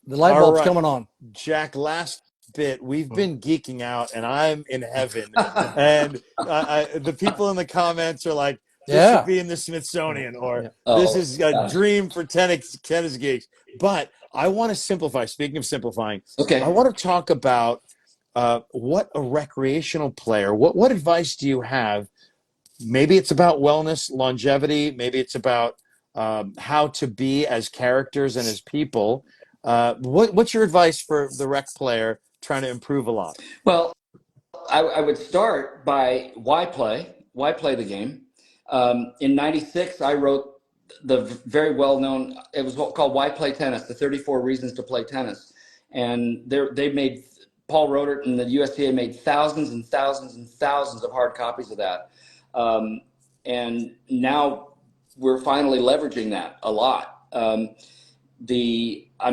The light bulb's coming on. Jack, last bit, we've been geeking out, and I'm in heaven. And the people in the comments are like, this should be in the Smithsonian, or this is a dream for tennis geeks. But I want to simplify. Speaking of simplifying, I want to talk about what a recreational player, what advice do you have? Maybe it's about wellness, longevity. Maybe it's about how to be as characters and as people. What's your advice for the rec player trying to improve a lot? Well, I would start by why play the game. In '96, I wrote the very well-known, it was called Why Play Tennis, the 34 Reasons to Play Tennis. And they made, Paul wrote it, and the USPTA made thousands and thousands and thousands of hard copies of that. And now we're finally leveraging that a lot. I'm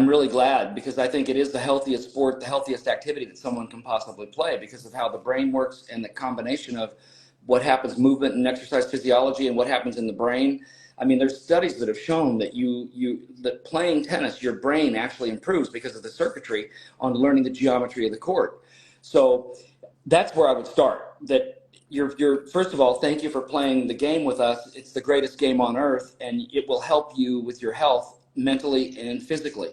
really glad, because I think it is the healthiest sport, the healthiest activity that someone can possibly play, because of how the brain works and the combination of what happens, movement and exercise physiology, and what happens in the brain. I mean, there's studies that have shown that that playing tennis, your brain actually improves because of the circuitry on learning the geometry of the court. So that's where I would start. That you're first of all, thank you for playing the game with us. It's the greatest game on earth, and it will help you with your health mentally and physically.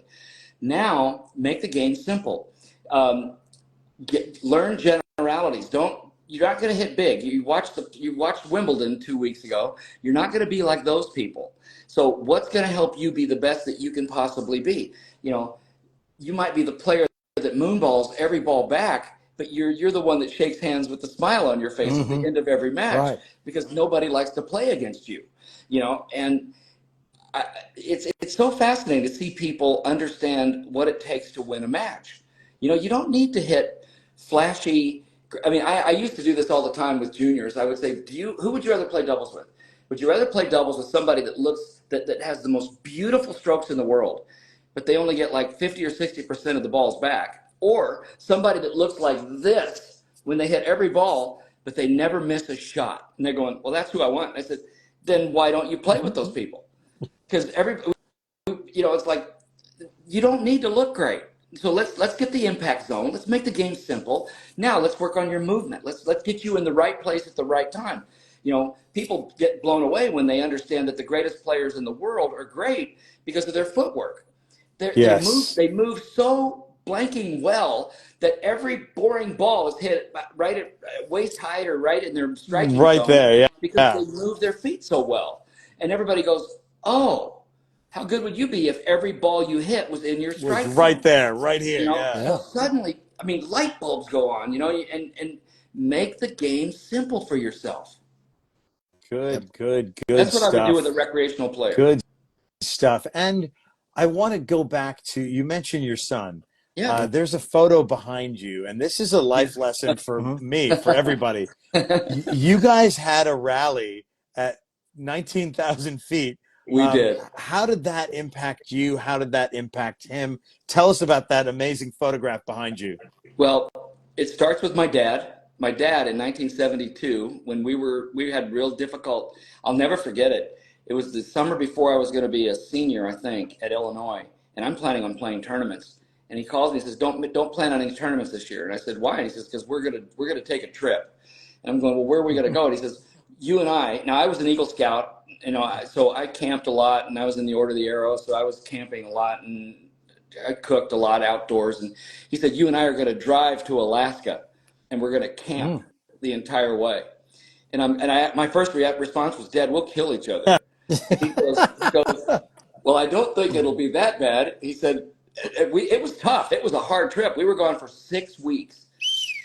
Now, make the game simple. Learn generalities. You're not going to hit big. You watched Wimbledon 2 weeks ago. You're not going to be like those people. So what's going to help you be the best that you can possibly be? You know, you might be the player that moonballs every ball back, but you're the one that shakes hands with a smile on your face at the end of every match, because nobody likes to play against you. You know, and it's so fascinating to see people understand what it takes to win a match. You know, you don't need to hit flashy. I mean, I used to do this all the time with juniors. I would say, who would you rather play doubles with? Would you rather play doubles with somebody that has the most beautiful strokes in the world, but they only get like 50 or 60% of the balls back, or somebody that looks like this when they hit every ball, but they never miss a shot? And they're going, well, that's who I want. And I said, then why don't you play with those people? Because it's like, you don't need to look great. So let's get the impact zone. Let's make the game simple. Now let's work on your movement. Let's get you in the right place at the right time. You know, people get blown away when they understand that the greatest players in the world are great because of their footwork. Yes. They move so blanking well that every boring ball is hit right at waist height or right in their striking Right zone there. Yeah. because Yeah. they move their feet so well. And everybody goes, "Oh, how good would you be if every ball you hit was in your Was strike right zone?" there, right You here. know, Yeah. so Yeah. suddenly, I mean, light bulbs go on, you know, and make the game simple for yourself. Yep. Good That's what I would do with stuff. a recreational player. Good stuff. And I want to go back to, you mentioned your son. Yeah. There's a photo behind you, and this is a Yeah. life lesson for Mhm. me, for everybody. You guys had a rally at 19,000 feet. We did. How did that impact you? How did that impact him? Tell us about that amazing photograph behind you. Well, it starts with my dad. My dad in 1972, when we had real difficult. I'll never forget it. It was the summer before I was going to be a senior, I think, at Illinois, and I'm planning on playing tournaments. And he calls me and says, "Don't plan on any tournaments this year." And I said, "Why?" And he says, "Because we're gonna take a trip." And I'm going, "Well, where are we gonna go?" And he says, "You and I." Now I was an Eagle Scout, you know, so I camped a lot, and I was in the Order of the Arrow, so I was camping a lot, and I cooked a lot outdoors. And he said, "You and I are going to drive to Alaska, and we're going to camp the entire way." My first response was, "Dad, we'll kill each other." And he goes, "Well, I don't think it'll be that bad." He said, it was tough. It was a hard trip. We were gone for 6 weeks,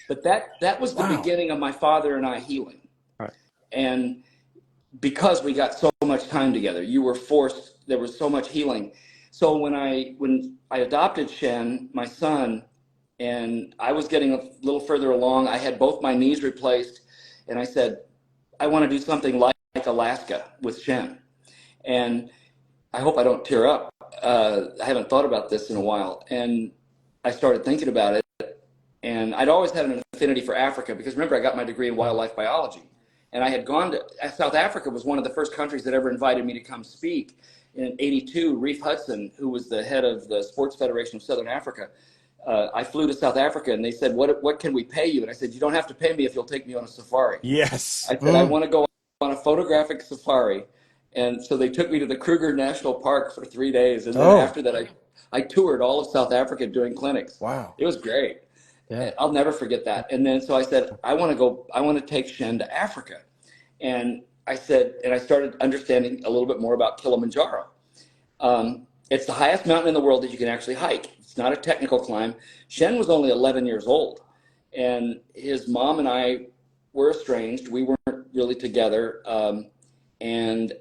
but that was the Wow. beginning of my father and I healing. Right. And because we got so much time together, there was so much healing. So when I adopted Shen, my son, and I was getting a little further along, I had both my knees replaced, and I said, "I want to do something like Alaska with Shen." And I hope I don't tear up. I haven't thought about this in a while. And I started thinking about it. And I'd always had an affinity for Africa because remember, I got my degree in wildlife biology. And I had gone to South Africa was one of the first countries that ever invited me to come speak. In '82, Reef Hudson, who was the head of the Sports Federation of Southern Africa, I flew to South Africa and they said, what can we pay you? And I said, "You don't have to pay me if you'll take me on a safari." Yes. I said, "I want to go on a photographic safari." And so they took me to the Kruger National Park for 3 days. And then after that, I toured all of South Africa doing clinics. Wow. It was great. Yeah. I'll never forget that. And then so I said, I want to take Shen to Africa. And I started understanding a little bit more about Kilimanjaro. It's the highest mountain in the world that you can actually hike. It's not a technical climb. Shen was only 11 years old, and his mom and I were estranged. We weren't really together. And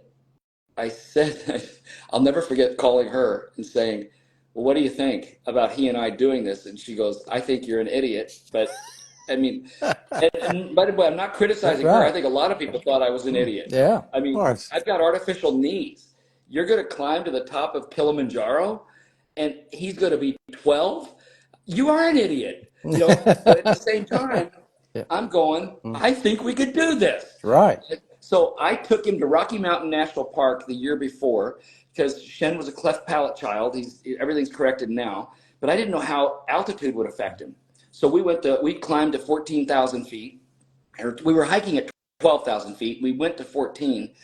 I said, I'll never forget calling her and saying, "Well, what do you think about he and I doing this?" And she goes, "I think you're an idiot." But I mean, and by the way, I'm not criticizing her. I Right. think a lot of people thought I was an idiot. Yeah. I Of mean, course. I've got artificial knees. You're going to climb to the top of Kilimanjaro and he's going to be 12? You are an idiot. You know, but at the same time, Yeah. I'm going, I think we could do this. Right. So I took him to Rocky Mountain National Park the year before because Shen was a cleft palate child. Everything's corrected now, but I didn't know how altitude would affect him. So we climbed to 14,000 feet, or we were hiking at 12,000 feet. We went to 14,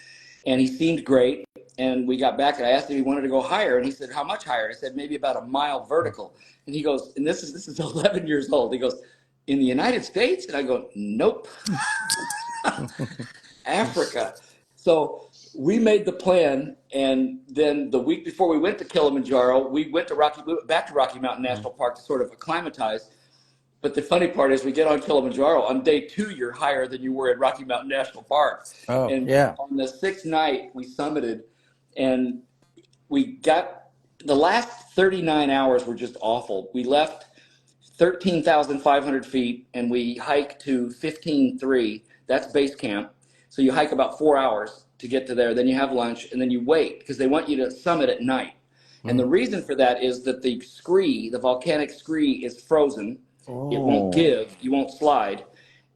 and he seemed great. And we got back, and I asked him if he wanted to go higher, and he said, "How much higher?" I said, "Maybe about a mile vertical." And he goes, and this is 11 years old. He goes, "In the United States?" And I go, "Nope." Africa. So we made the plan, and then the week before we went to Kilimanjaro, we went back to Rocky Mountain National Park to sort of acclimatize. But the funny part is we get on Kilimanjaro, on day 2, you're higher than you were at Rocky Mountain National Park. Oh, And yeah. on the 6th night, we summited, and we got the last 39 hours were just awful. We left 13,500 feet and we hiked to 15,300. That's base camp. So you hike about 4 hours to get to there. Then you have lunch and then you wait because they want you to summit at night. And the reason for that is that the volcanic scree is frozen. It won't give, you won't slide.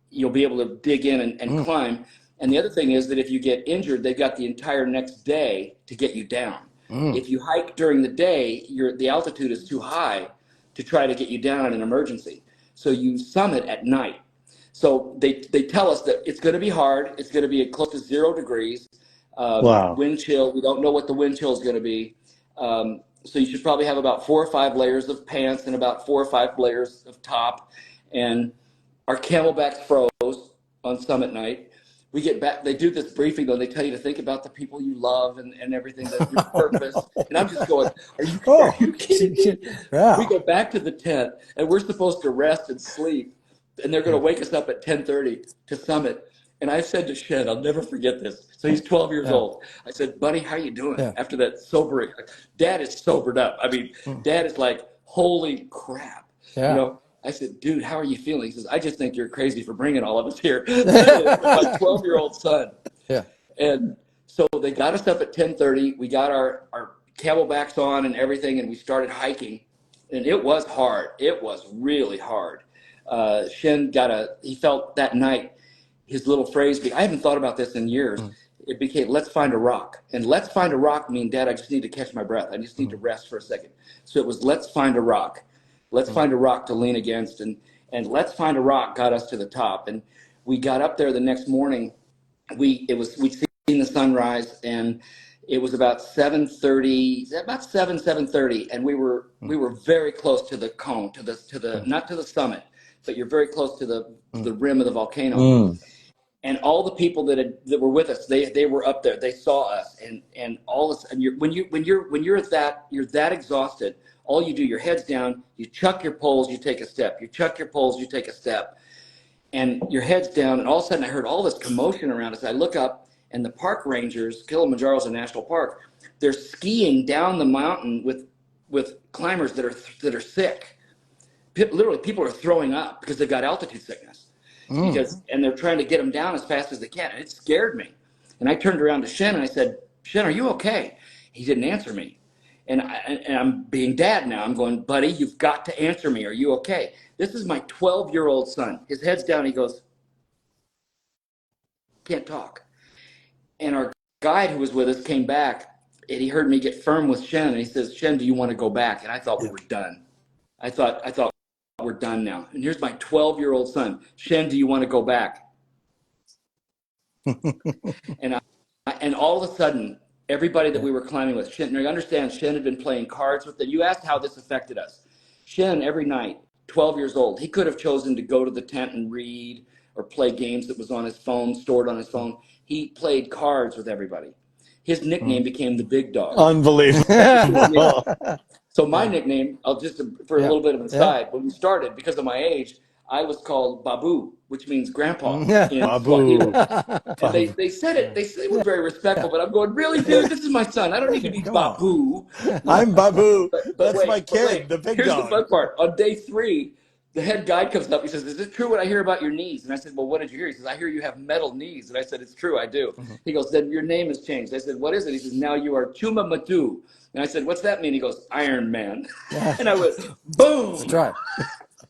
You'll be able to dig in and climb. And the other thing is that if you get injured, they've got the entire next day to get you down. If you hike during the day, the altitude is too high to try to get you down in an emergency. So you summit at night. So they tell us that it's going to be hard. It's going to be close to 0 degrees. Wow. Wind chill. We don't know what the wind chill is going to be. So you should probably have about 4 or 5 layers of pants and about 4 or 5 layers of top. And our camelbacks froze on summit night. We get back, they do this briefing though, they tell you to think about the people you love and everything, that your purpose. And I'm just going, are you kidding me? Yeah. We go back to the tent and we're supposed to rest and sleep. And they're going to wake us up at 10:30 to summit. And I said to Shen, I'll never forget this. So he's 12 years old. I said, buddy, how you doing? After that sobering, Dad is sobered up. I mean, Dad is like, holy crap. You know, I said, dude, how are you feeling? He says, I just think you're crazy for bringing all of us here. With my 12-year-old son. Yeah. And so they got us up at 10:30. We got our camelbacks on and everything, and we started hiking. And it was hard. It was really hard. Shen he felt that night, his little phrase, I haven't thought about this in years. It became, let's find a rock. And let's find a rock mean, Dad, I just need to catch my breath. I just need to rest for a second. So it was, let's find a rock. Let's find a rock to lean against. And let's find a rock got us to the top. And we got up there the next morning. We'd seen the sunrise, and it was about 7:30, and we were very close to the cone, to the not to the summit, but you're very close to the rim of the volcano. And all the people that were with us, they were up there. They saw us, and all this. And when you're that exhausted, all you do, your head's down, you chuck your poles, you take a step. You chuck your poles, you take a step, and your head's down. And all of a sudden, I heard all this commotion around us. I look up, and the park rangers, Kilimanjaro's a national park, they're skiing down the mountain with climbers that are sick. Literally, people are throwing up because they've got altitude sickness. And they're trying to get them down as fast as they can. And it scared me. And I turned around to Shen and I said, Shen, are you okay? He didn't answer me. And I'm being dad now. I'm going, buddy, you've got to answer me. Are you okay? This is my 12-year-old son. His head's down. He goes, can't talk. And our guide who was with us came back, and he heard me get firm with Shen. And he says, Shen, do you want to go back? And I thought we were done. I thought we're done now. And here's my 12-year-old son. Shen, do you want to go back? And all of a sudden, everybody that we were climbing with, Shen, now you understand, Shen had been playing cards with them. You asked how this affected us. Shen, every night, 12 years old, he could have chosen to go to the tent and read or play games that was on his phone, stored on his phone. He played cards with everybody. His nickname became the Big Dog. Unbelievable. So my nickname, I'll just for a little bit of an aside, when we started, because of my age, I was called Babu, which means grandpa in Swahili. And they said it. They were very respectful, but I'm going, really, dude? This is my son. I don't need to be Babu. I'm Babu. But That's my kid, the big Here's dog. the fun part. On day 3, the head guide comes up. He says, is it true what I hear about your knees? And I said, well, what did you hear? He says, I hear you have metal knees. And I said, it's true, I do. He goes, then your name has changed. I said, what is it? He says, now you are Chuma Matu. And I said, what's that mean? He goes, Iron Man. And I went, boom. That's right.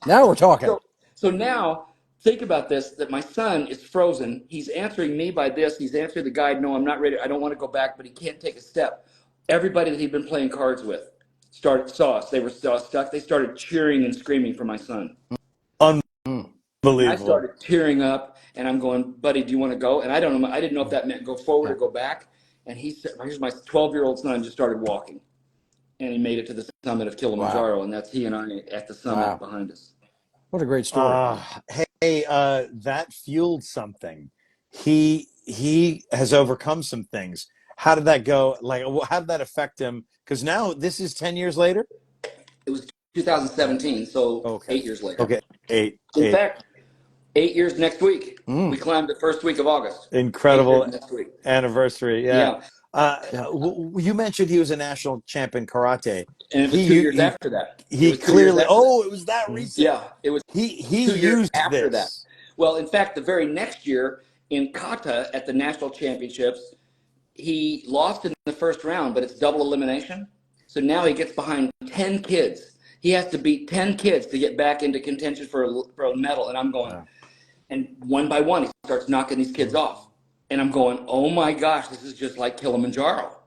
Now we're talking. So now, think about this, that my son is frozen. He's answering me by this. He's answering the guide, no, I'm not ready. I don't want to go back, but he can't take a step. Everybody that he'd been playing cards with saw us. They were stuck. They started cheering and screaming for my son. Unbelievable. I started tearing up, and I'm going, buddy, do you want to go? And I didn't know if that meant go forward or go back. And he said, here's my 12-year-old son just started walking. And he made it to the summit of Kilimanjaro, and that's he and I at the summit behind us. What a great story. Hey, that fueled something. He has overcome some things. How did that go? Like, how did that affect him? Because now this is 10 years later? It was 2017, so 8 years later. Okay, eight. In fact, 8 years next week. We climbed the first week of August. Incredible next week. Anniversary. Yeah. You mentioned he was a national champion karate. And it was 2 years after that. He clearly. It was that recent. Yeah, it was. He 2 years used after this. that. Well, in fact, the very next year in kata at the national championships, he lost in the first round, but it's double elimination. So now he gets behind 10 kids. He has to beat 10 kids to get back into contention for a medal. And I'm going, and one by one, he starts knocking these kids off. And I'm going, oh my gosh, this is just like Kilimanjaro.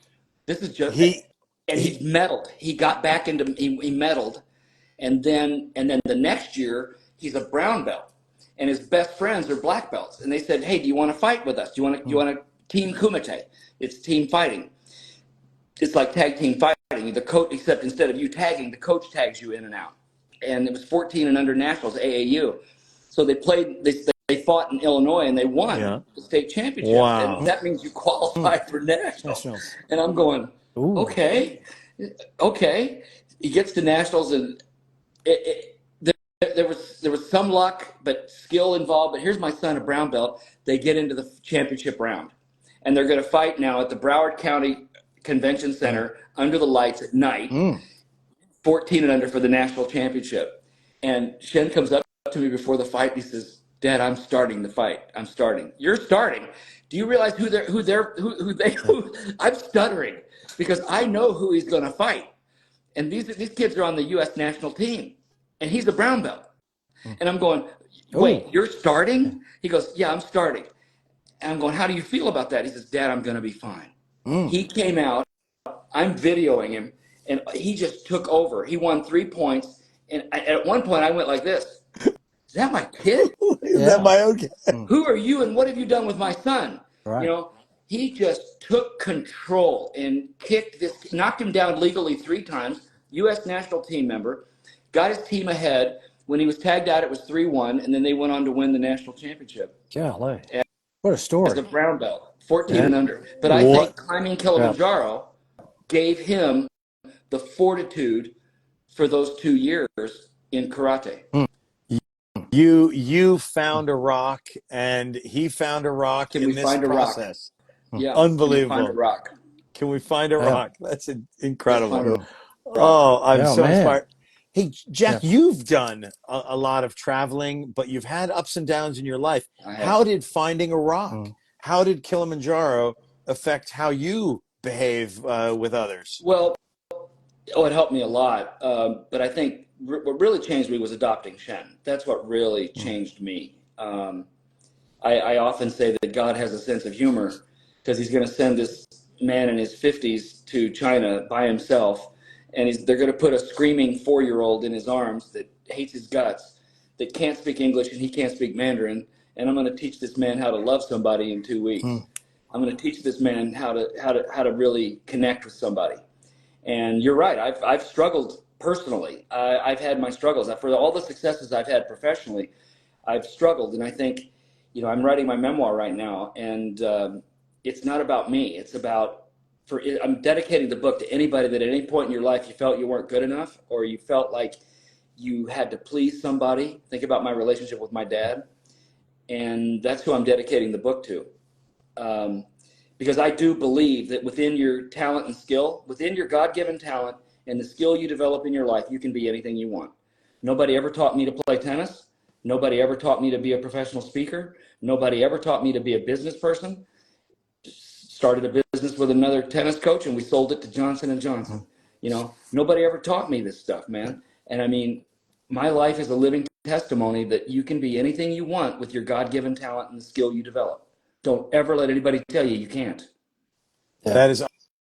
This is just, and he's medaled. He got back into, he medaled. And then the next year, he's a brown belt. And his best friends are black belts. And they said, hey, do you want to fight with us? Do you want to team kumite? It's team fighting. It's like tag team fighting. fighting. The coach, except instead of you tagging, the coach tags you in and out. And it was 14 and under nationals, AAU. So they fought in Illinois and they won the state championship. Wow. And that means you qualify for nationals. Nationals. And I'm going, okay. He gets to nationals, and there was some luck, but skill involved. But here's my son, a brown belt. They get into the championship round, and they're going to fight now at the Broward County Convention Center under the lights at night, 14 and under for the national championship. And Shen comes up to me before the fight. And he says, "Dad, I'm starting the fight. I'm starting." "You're starting? Do you realize I'm stuttering because I know who he's going to fight. And these kids are on the U.S. national team, and he's a brown belt." And I'm going, "Wait, you're starting?" He goes, "Yeah, I'm starting." And I'm going, "How do you feel about that?" He says, "Dad, I'm going to be fine." He came out. I'm videoing him, and he just took over. He won 3 points. And at one point, I went like this. "Is that my kid? Is that my own kid? Who are you, and what have you done with my son?" Right. You know, he just took control and knocked him down legally 3 times, U.S. national team member, got his team ahead. When he was tagged out, it was 3-1, and then they went on to win the national championship. Golly. What a story. As a brown belt, 14 and under. But I think climbing Kilimanjaro gave him the fortitude for those 2 years in karate. You found a rock, and he found a rock Can in we this find a rock? process. Yeah. Unbelievable. Can we find a rock? Can we find a rock? That's incredible. Let's find a rock. Oh, I'm so man. inspired. Hey, Jack, you've done a lot of traveling, but you've had ups and downs in your life. How did finding a rock, how did Kilimanjaro affect how you behave with others? Well, it helped me a lot. But I think what really changed me was adopting Shen. That's what really changed me. I often say that God has a sense of humor because he's going to send this man in his 50s to China by himself. And they're going to put a screaming 4-year-old in his arms that hates his guts, that can't speak English and he can't speak Mandarin. And I'm going to teach this man how to love somebody in 2 weeks. I'm going to teach this man how to really connect with somebody. And you're right. I've struggled personally. I've had my struggles. For all the successes I've had professionally, I've struggled. And I think, I'm writing my memoir right now, and it's not about me. It's about I'm dedicating the book to anybody that at any point in your life you felt you weren't good enough, or you felt like you had to please somebody. Think about my relationship with my dad. And that's who I'm dedicating the book to. Because I do believe that within your talent and skill, within your God-given talent and the skill you develop in your life, you can be anything you want. Nobody ever taught me to play tennis. Nobody ever taught me to be a professional speaker. Nobody ever taught me to be a business person. Started a business with another tennis coach, and we sold it to Johnson & Johnson. Nobody ever taught me this stuff, man. And I mean, my life is a living testimony that you can be anything you want with your God-given talent and the skill you develop. Don't ever let anybody tell you can't. That is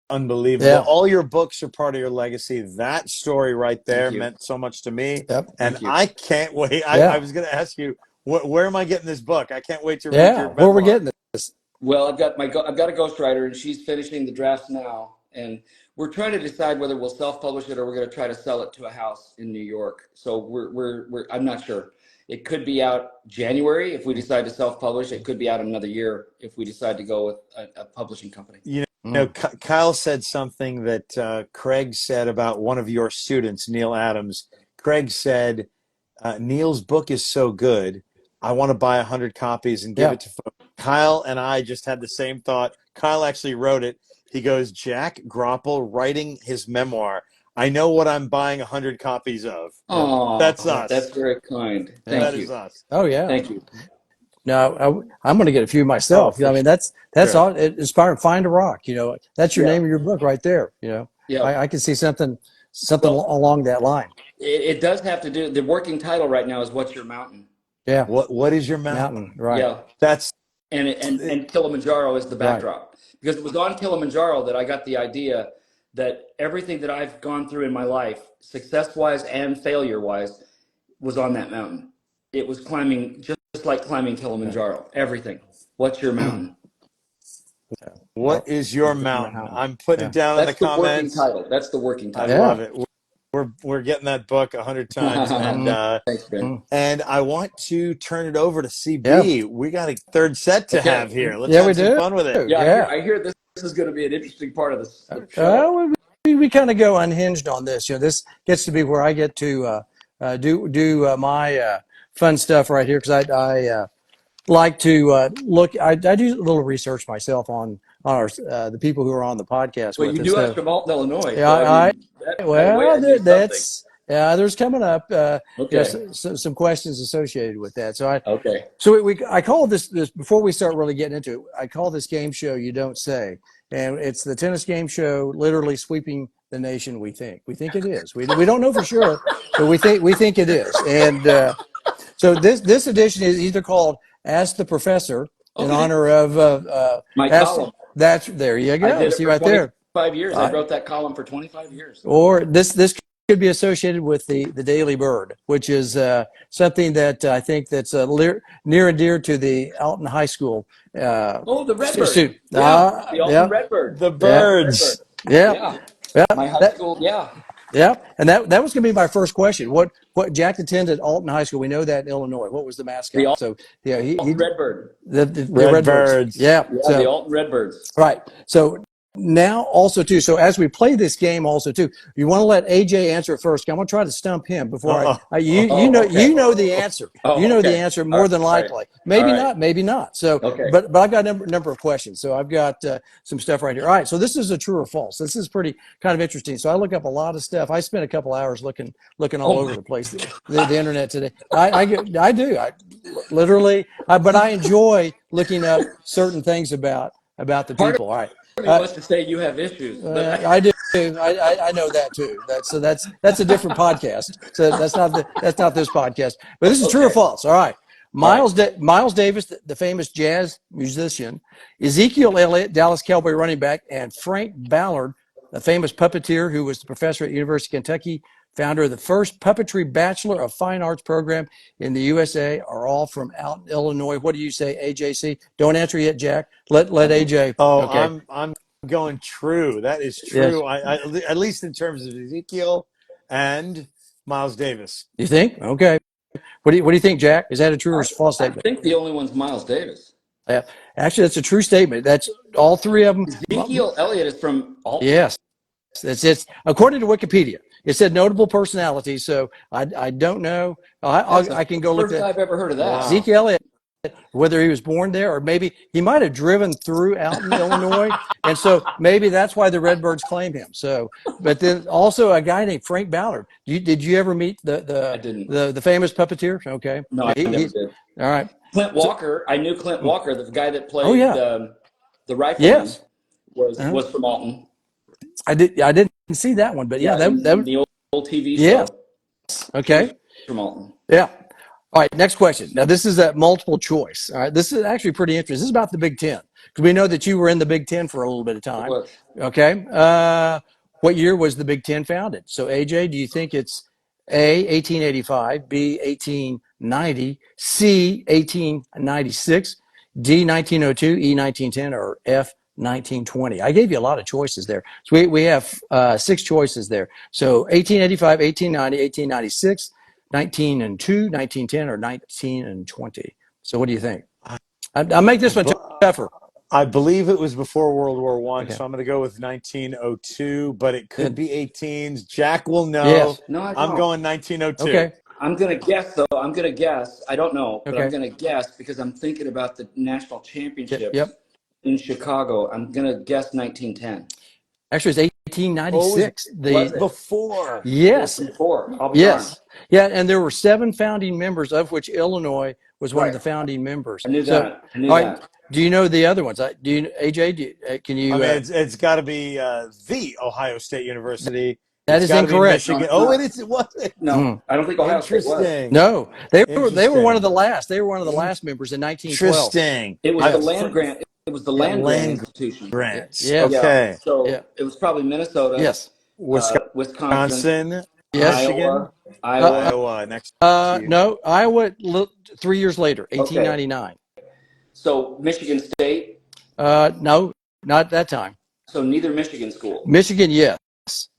unbelievable. All your books are part of your legacy. That story right there meant so much to me. And I can't wait. I was going to ask you, where am I getting this book? I can't wait to read your memoir. Where are we getting this? Well, I've got a ghostwriter, and she's finishing the drafts now. And we're trying to decide whether we'll self-publish it or we're going to try to sell it to a house in New York. So I'm not sure. It could be out January if we decide to self-publish. It could be out another year if we decide to go with a publishing company. Kyle said something that Craig said about one of your students, Neil Adams. Craig said, Neil's book is so good, I want to buy 100 copies and give it to folks. Kyle and I just had the same thought. Kyle actually wrote it. He goes, Jack Groppel writing his memoir. I know what I'm buying 100 copies of. Oh, that's us. That's very kind. Thank That you. is us. Oh, yeah. Thank you. No, I'm going to get a few myself. I mean, that's all. It inspired. Find a rock. That's your name of your book right there. I can see something along that line. It does have to do. The working title right now is "What's Your Mountain?" Yeah. What is your mountain? Right. Yeah. That's and Kilimanjaro is the backdrop, because it was on Kilimanjaro that I got the idea that everything that I've gone through in my life, success-wise and failure-wise, was on that mountain. It was climbing, just like climbing Kilimanjaro. Everything. What's your mountain? What is your mountain? I'm putting it down in the That's the working comments. title. That's the working I title. love it. We're getting that book 100 times, and Thanks, Ben. and I want to turn it over to CB. We got a third set to have here. Let's Yeah, we have some do. fun with it. Yeah, I hear this is going to be an interesting part of the show. We kind of go unhinged on this. This gets to be where I get to do my fun stuff right here because I like to look. I do a little research myself on our the people who are on the podcast Well, with you us. do have So from Alton, Illinois. yeah, So, I mean, that way I knew something. that's there's coming up Okay. some questions associated with that. So Okay. I call this before we start really getting into it. I call this game show "You Don't Say," and it's the tennis game show, literally sweeping the nation. We think it is. We don't know for sure, but we think it is. And so this edition is either called "Ask the Professor" in honor of my column. That's there you go. I did it See for right there. 25 years. I wrote that column for 25 years. Or this could be associated with the Daily Bird, which is something that I think that's near and dear to the Alton High School. The Redbird. Student. The Alton Redbird. The birds. Yeah. My high school. Yeah, and that was going to be my first question. What Jack attended Alton High School? We know that in Illinois. What was the mascot? So yeah, he Redbird. The Redbirds. Yeah, so, the Alton Redbirds. Right. So now also too. So as we play this game also too, you want to let AJ answer it first. I'm going to try to stump him before you know the answer. The answer more than likely. Maybe not. So but I've got a number of questions. So I've got some stuff right here. All right. So this is a true or false. This is pretty kind of interesting. So I look up a lot of stuff. I spent a couple hours looking all over the place, the internet today. I do. Literally, but I enjoy looking up certain things about the people. All right. Wants to say you have issues. I do. I know that too. That's a different podcast. So that's not this podcast. But this is true or false. All right. Miles Davis, the famous jazz musician, Ezekiel Elliott, Dallas Cowboy running back, and Frank Ballard, the famous puppeteer who was the professor at University of Kentucky, founder of the first puppetry Bachelor of Fine Arts program in the USA, are all from Alton, Illinois. What do you say, AJC? Don't answer yet, Jack. Let AJ. Oh, okay. I'm going true. That is true. Yes. I at least in terms of Ezekiel and Miles Davis. You think? Okay. What do you think, Jack? Is that a true or false statement? I think the only one's Miles Davis. Yeah, actually, that's a true statement. That's all three of them. Ezekiel Elliott is from Alton. Yes, it's according to Wikipedia. It said notable personality, so I don't know. I can go look at. First I've ever heard of that. Wow. Ezekiel Elliott, whether he was born there or maybe he might have driven through Alton, Illinois, and so maybe that's why the Redbirds claim him. So, but then also a guy named Frank Ballard. Did you ever meet the famous puppeteer? Okay, no, I never did. All right, Clint Walker. I knew Clint Walker, the guy that played the rifleman. Yes, was from Alton. I didn't see that one, but that the old TV show. Yes. Okay. From Alton. Yeah. All right. Next question. Now this is a multiple choice. All right. This is actually pretty interesting. This is about the Big Ten because we know that you were in the Big Ten for a little bit of time. Okay. What year was the Big Ten founded? So AJ, do you think it's A, 1885, B, 1890, C, 1896, D, 1902, E, 1910, or F, 1920. I gave you a lot of choices there. So we have 6 choices there. So 1885, 1890, 1896, 1902, 1910, or 1920. So what do you think? I'll make this one tougher. I believe it was before World War I, so I'm going to go with 1902, but it could be 18s. Jack will know. Yes. No, I'm going 1902. Okay. I'm going to guess, though. I'm going to guess. I don't know, but I'm going to guess because I'm thinking about the national championships. Yep. In Chicago. I'm going to guess 1910. Actually, it's 1896. Before. Yes. Before. Yes. Yeah, and there were 7 founding members, of which Illinois was one of the founding members. I knew that. Do you know the other ones? Do you, AJ? Can you? I mean, it's got to be the Ohio State University. That is incorrect. Michigan. Oh, it is. What? No, I don't think Ohio State was. No, they were one of the last. They were one of the last members in 1912. Interesting. It was the land grant. It was the land grant institution. Grants. Yeah. Okay. So it was probably Minnesota. Yes. Wisconsin. Yes. Michigan. Iowa. Next. No, Iowa. 3 years later, 1899. So Michigan State. No, not that time. So neither Michigan school. Michigan, yes.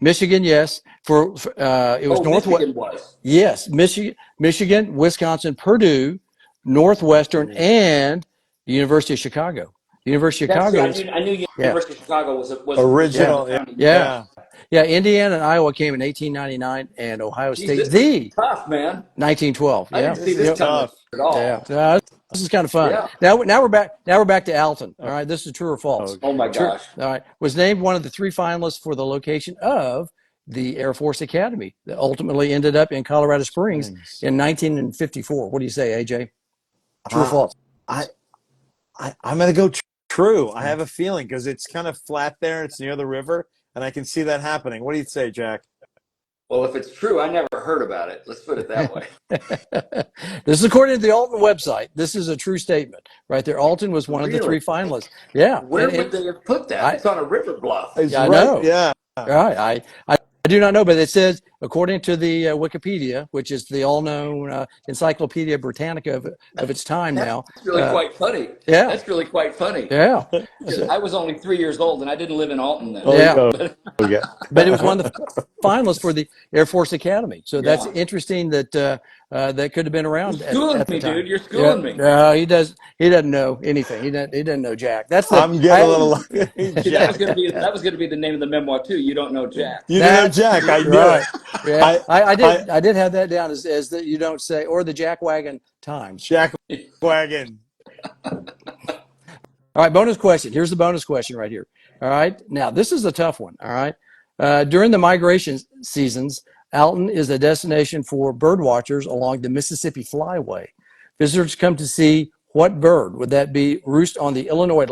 Michigan, yes. For it was Northwest. Michigan was. Yes, Michigan, Wisconsin, Purdue, Northwestern, and the University of Chicago. University of Chicago. I knew University of Chicago was original. Yeah. Indiana and Iowa came in 1899, and Ohio State tough, man. 1912. I didn't see this coming at all. Yeah. This is kind of fun. Yeah. Now we're back to Alton. All right, this is true or false. Oh my gosh. All right, was named one of the 3 finalists for the location of the Air Force Academy that ultimately ended up in Colorado Springs in 1954. What do you say, AJ? True or false? I'm going to go true. I have a feeling because it's kind of flat there. It's near the river, and I can see that happening. What do you say, Jack? Well, if it's true, I never heard about it. Let's put it that way. This is according to the Alton website. This is a true statement right there. Alton was one of the 3 finalists. Yeah. Where would they have put that? It's on a river bluff. I know. Yeah. Right. I do not know, but it says, according to the Wikipedia, which is the all-known Encyclopedia Britannica of its time now. That's really quite funny. Yeah. That's really quite funny. Yeah. I was only 3 years old, and I didn't live in Alton then. Yeah. But it was one of the finalists for the Air Force Academy. So that's interesting that that could have been around You're schooling at the me, time. dude. You're schooling me. No, he doesn't know anything. He doesn't know Jack. I'm getting a little. That was going to be the name of the memoir too. You don't know Jack. You know Jack. I knew it. Yeah, I did have that down as that you don't say, or the Jack Wagon Times. Jack Wagon. All right, bonus question. Here's the bonus question right here. All right, now this is a tough one. All right, during the migration seasons, Alton is a destination for bird watchers along the Mississippi Flyway. Visitors come to see what bird? Would that be roost on the Illinois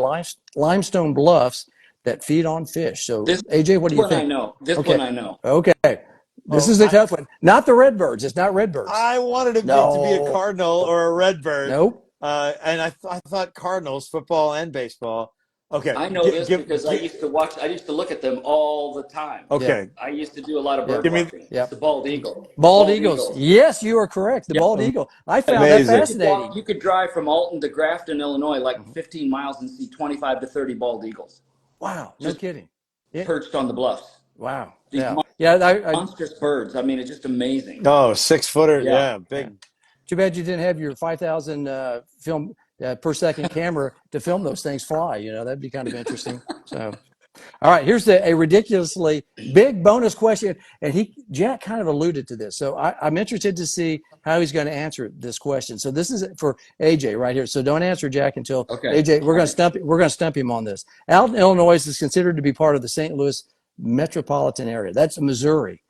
limestone bluffs that feed on fish? So, AJ, what do you think? This one I know. Okay. This is a tough one. Not the redbirds. It's not redbirds. I wanted it to be a cardinal or a redbird. Nope. And I thought cardinals, football and baseball. Okay. I know this because I used to look at them all the time. Okay. I used to do a lot of bird watching. It's the bald eagle. Bald eagles. Yes, you are correct. The bald eagle. I found that fascinating. You could drive from Alton to Grafton, Illinois, like 15 miles and see 25 to 30 bald eagles. Wow. No kidding. Perched on the bluffs. Wow. These monstrous birds. I mean, it's just amazing. Oh, 6-footer. Yeah, big. Too bad you didn't have your 5,000 film per second camera to film those things fly. You know, that'd be kind of interesting. So, all right, here's a ridiculously big bonus question, and Jack kind of alluded to this. So I'm interested to see how he's going to answer this question. So this is for AJ right here. So don't answer Jack until AJ. We're going to stump him on this. Alton, Illinois is considered to be part of the St. Louis metropolitan area. That's Missouri.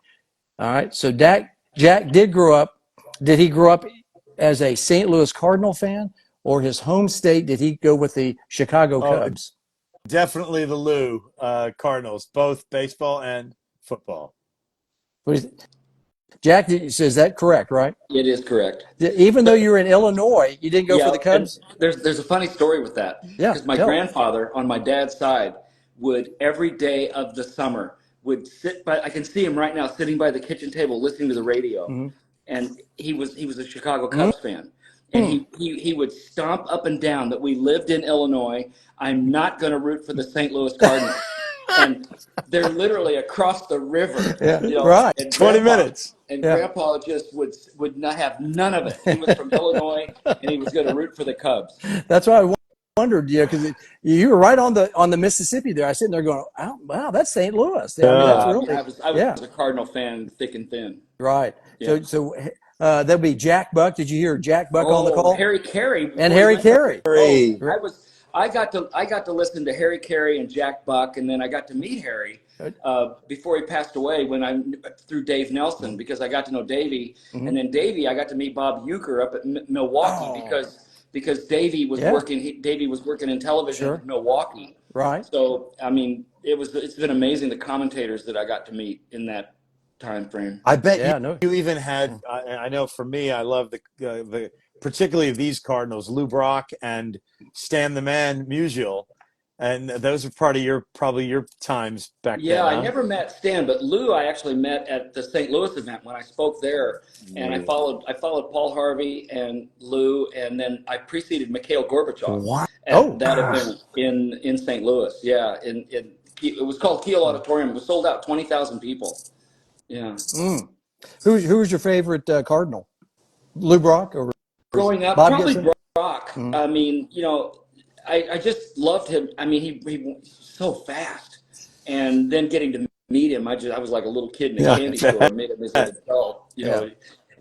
All right. So Jack did grow up. Did he grow up as a St. Louis Cardinal fan, or his home state? Did he go with the Chicago Cubs? Definitely the Lou Cardinals, both baseball and football. Jack, is that correct, right? It is correct. Even though you were in Illinois, you didn't go for the Cubs? There's a funny story with that. Yeah. Because my grandfather on my dad's side would, every day of the summer, would sit by, I can see him right now sitting by the kitchen table listening to the radio. Mm-hmm. And he was a Chicago Cubs fan. And he would stomp up and down that we lived in Illinois. I'm not going to root for the St. Louis Cardinals. And they're literally across the river. Yeah, you know, right. 20 minutes. And Grandpa just would not have none of it. He was from Illinois, and he was going to root for the Cubs. That's why I wondered, because you were right on the Mississippi there. I was sitting there going, oh, wow, that's St. Louis. I was a Cardinal fan, thick and thin. Right. Yeah. So that'll be Jack Buck. Did you hear Jack Buck on the call? Harry Carey. And Harry Carey. I got to listen to Harry Carey and Jack Buck, and then I got to meet Harry before he passed away through Dave Nelson, because I got to know Davey, and then I got to meet Bob Uecker up at Milwaukee because Davey was working. Davey was working in television in Milwaukee. Right. So I mean, it's been amazing, the commentators that I got to meet in that time frame. I bet you even had. I know for me, I love the particularly these Cardinals, Lou Brock and Stan the Man Musial. And those are part of probably your times back Yeah, then, I huh? never met Stan, but Lou I actually met at the St. Louis event when I spoke there, and I followed Paul Harvey and Lou, and then I preceded Mikhail Gorbachev Wow. at Oh, that event in St. Louis. Yeah, it was called Kiel Auditorium. It was sold out, 20,000 people. Yeah. who was your favorite Cardinal? Lou Brock or Growing up, Bob probably Gibson? Brock. I mean, I just loved him. I mean, he was so fast, and then getting to meet him, I was like a little kid in a Yeah. candy store. Met him as an adult, Yeah.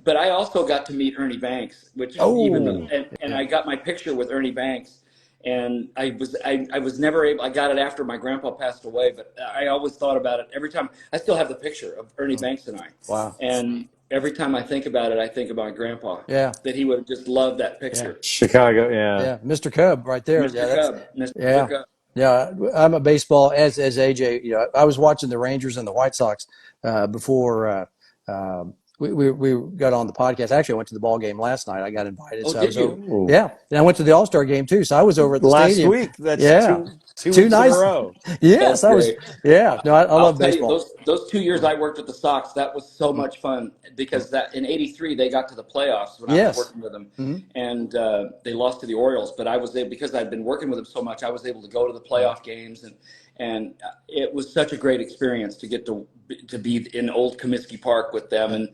But I also got to meet Ernie Banks, which even though, Oh, and yeah. I got my picture with Ernie Banks, and I was never able. I got it after my grandpa passed away, but I always thought about it every time. I still have the picture of Ernie Banks and I, Wow. and every time I think about it, I think about grandpa. Yeah. That he would have just loved that Yeah. picture. Chicago, yeah. Yeah. Mr. Cub right there. Yeah. Mr. Cub, Mr. Yeah. Cub. Yeah. I'm a baseball as AJ, I was watching the Rangers and the White Sox, before, we got on the podcast. Actually, I went to the ball game last night. I got invited. Oh, So I did was over. you? Ooh. Yeah. And I went to the All-Star game too. So I was over at the Last stadium. week, that's Yeah. two Two weeks in a nights. row. Yes. That's I was, great. yeah. No, I I'll love tell you, baseball. those 2 years I worked at the Sox, that was so much fun because that in '83 they got to the playoffs when I was Yes. working with them, and they lost to the Orioles. But I was able, because I'd been working with them so much, I was able to go to the playoff games, and it was such a great experience to get to be in old Comiskey Park with them, and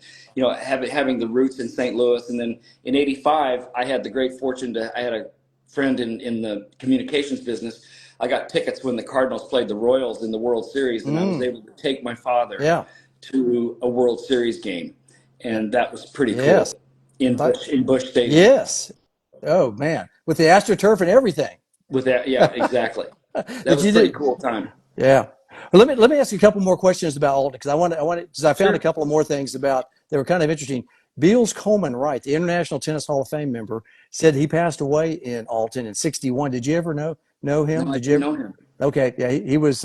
having the roots in St. Louis. And then in '85, I had the great fortune I had a friend in the communications business. I got tickets when the Cardinals played the Royals in the World Series, and I was able to take my father Yeah. to a World Series game, and that was pretty Yes. cool in Busch Stadium. Yes. Oh man. With the AstroTurf and everything. With that, yeah, exactly. That Did was you pretty do? cool time. Yeah. Well, let me ask you a couple more questions about Alton because because I found a Sure. couple of more things about that were kind of interesting. Beals Coleman Wright, the International Tennis Hall of Fame member, said he passed away in Alton in '61. Did you ever know him? No, I Did you didn't ever? know him. Okay, yeah, he was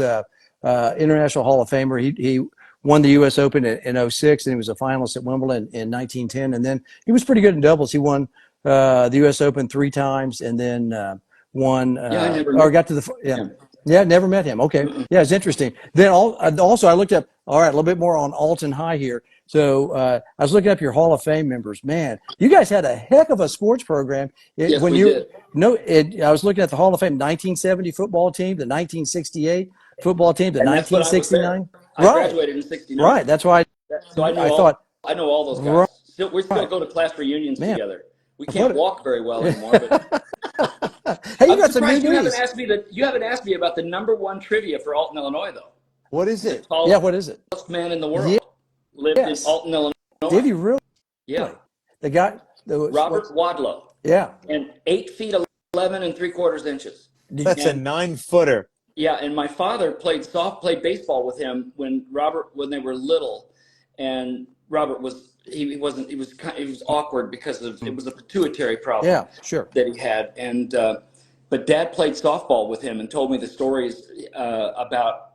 International Hall of Famer. He won the U.S. Open in '06, and he was a finalist at Wimbledon in 1910. And then he was pretty good in doubles. He won the U.S. Open 3 times, and then won Yeah, I never or met got to the yeah. him. Yeah, never met him. Okay, Mm-mm. yeah, it's interesting. Then also I looked up. All right, a little bit more on Alton High here. So I was looking up your Hall of Fame members. Man, you guys had a heck of a sports program. Yes, When we you did. no, I was looking at the Hall of Fame 1970 football team, the 1968 football team, the And that's when I was there. 1969. I Right, graduated in '69, right. That's why so I I know thought, all those right, guys. We still go to class reunions man, together. We what? can't walk very well anymore, but Hey, you I'm got some new surprised knees. you haven't asked me about the #1 trivia for Alton, Illinois, though. What is The it? Yeah, tallest what is it? man in the Yeah, world lived in yes. Alton, Did Illinois. he really? Yeah, The guy, the Robert Wadlow, yeah. and 8 feet 11 3/4 inches. Did, That's a And 9-footer. yeah, and my father played baseball with him when they were little, and Robert he was awkward because it was a pituitary problem yeah, sure. that he had, and but Dad played softball with him and told me the stories about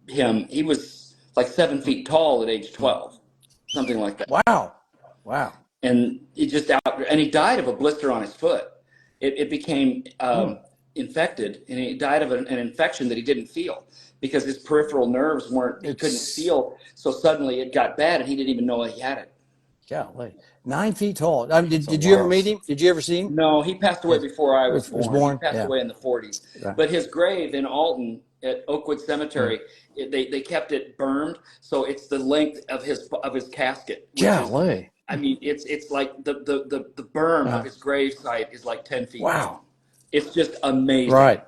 him. He was like 7 feet tall at age 12, something like that, Wow, wow. and he died of a blister on his foot. It became infected, and he died of an infection that he didn't feel because his peripheral nerves he couldn't feel. So suddenly it got bad, and he didn't even know he had it. Golly, 9 feet tall. I mean, That's a did you ever lot. meet him? Did you ever see him? No, he passed away before I was Was born. He born? passed Yeah. away in the '40s. Yeah. But his grave in Alton at Oakwood Cemetery, they kept it burned, so it's the length of his casket, which is, Golly. I mean, it's like the berm of his grave site is like 10 feet Wow. long. It's just amazing. Right.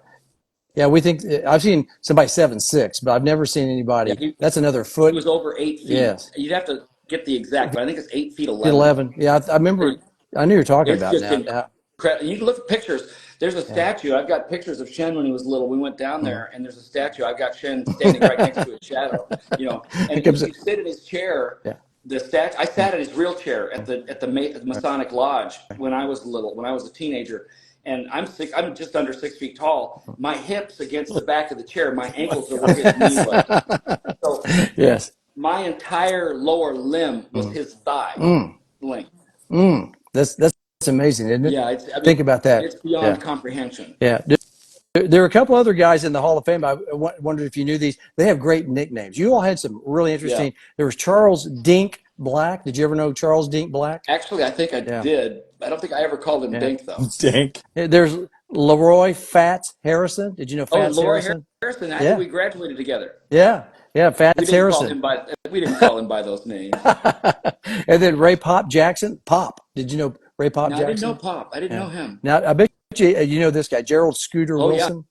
Yeah, we think I've seen somebody 7'6", but I've never seen anybody. Yeah, That's another he foot. was over 8 feet. Yes. You'd have to get the exact, but I think it's 8 feet 11. 11. Yeah, I remember. I knew you were talking It's about just now. incredible. You can look at pictures. There's a statue. I've got pictures of Shen when he was little. We went down there, and there's a statue. I've got Shen standing right next to his shadow. And if you sit in his chair, Yeah. the statue. I sat at his real chair at the Masonic Lodge when I was little, when I was a teenager. And I'm just under 6 feet tall. My hips against the back of the chair. My ankles are where his knee was. So Yes. my entire lower limb was his thigh length. That's amazing, isn't it? Yeah, Think about that. it's beyond comprehension. Yeah. There are a couple other guys in the Hall of Fame. I wondered if you knew these. They have great nicknames. You all had some really interesting. Yeah. There was Charles Dink Black. Did you ever know Charles Dink Black? Actually, I think I Yeah. did. I don't think I ever called him Yeah. Dink, though. Dink. There's Leroy Fats Harrison. Did you know Oh, Fats Leroy Harrison? Harrison. I think Yeah. we graduated together. Yeah. Yeah. We Fats didn't call Harrison. him by we didn't call him by those names. And then Ray Pop Jackson. Pop. Did you know Ray Pop No, I didn't know Jackson? Pop. I didn't Yeah. know him. Now, I bet you know this guy, Gerald Scooter Oh yeah, Wilson.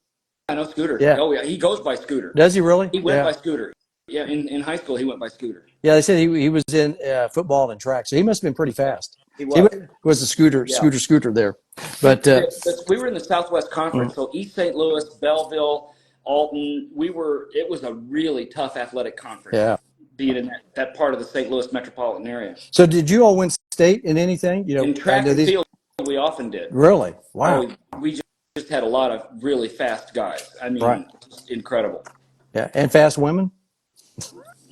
I know Scooter. Yeah. Oh yeah, he goes by Scooter. Does he really? He went Yeah. by Scooter. Yeah, in high school he went by Scooter. Yeah, they said he was in football and track, so he must have been pretty fast. He So he was. was a Yeah. scooter there. But We were in the Southwest Conference, so East St. Louis, Belleville, Alton. It was a really tough athletic conference. yeah. Being in that part of the St. Louis metropolitan area. So did you all win state in anything? You know, In track and field, we often did. Really? Wow. Oh, we just had a lot of really fast guys. I mean, Right. just incredible. Yeah, and fast women.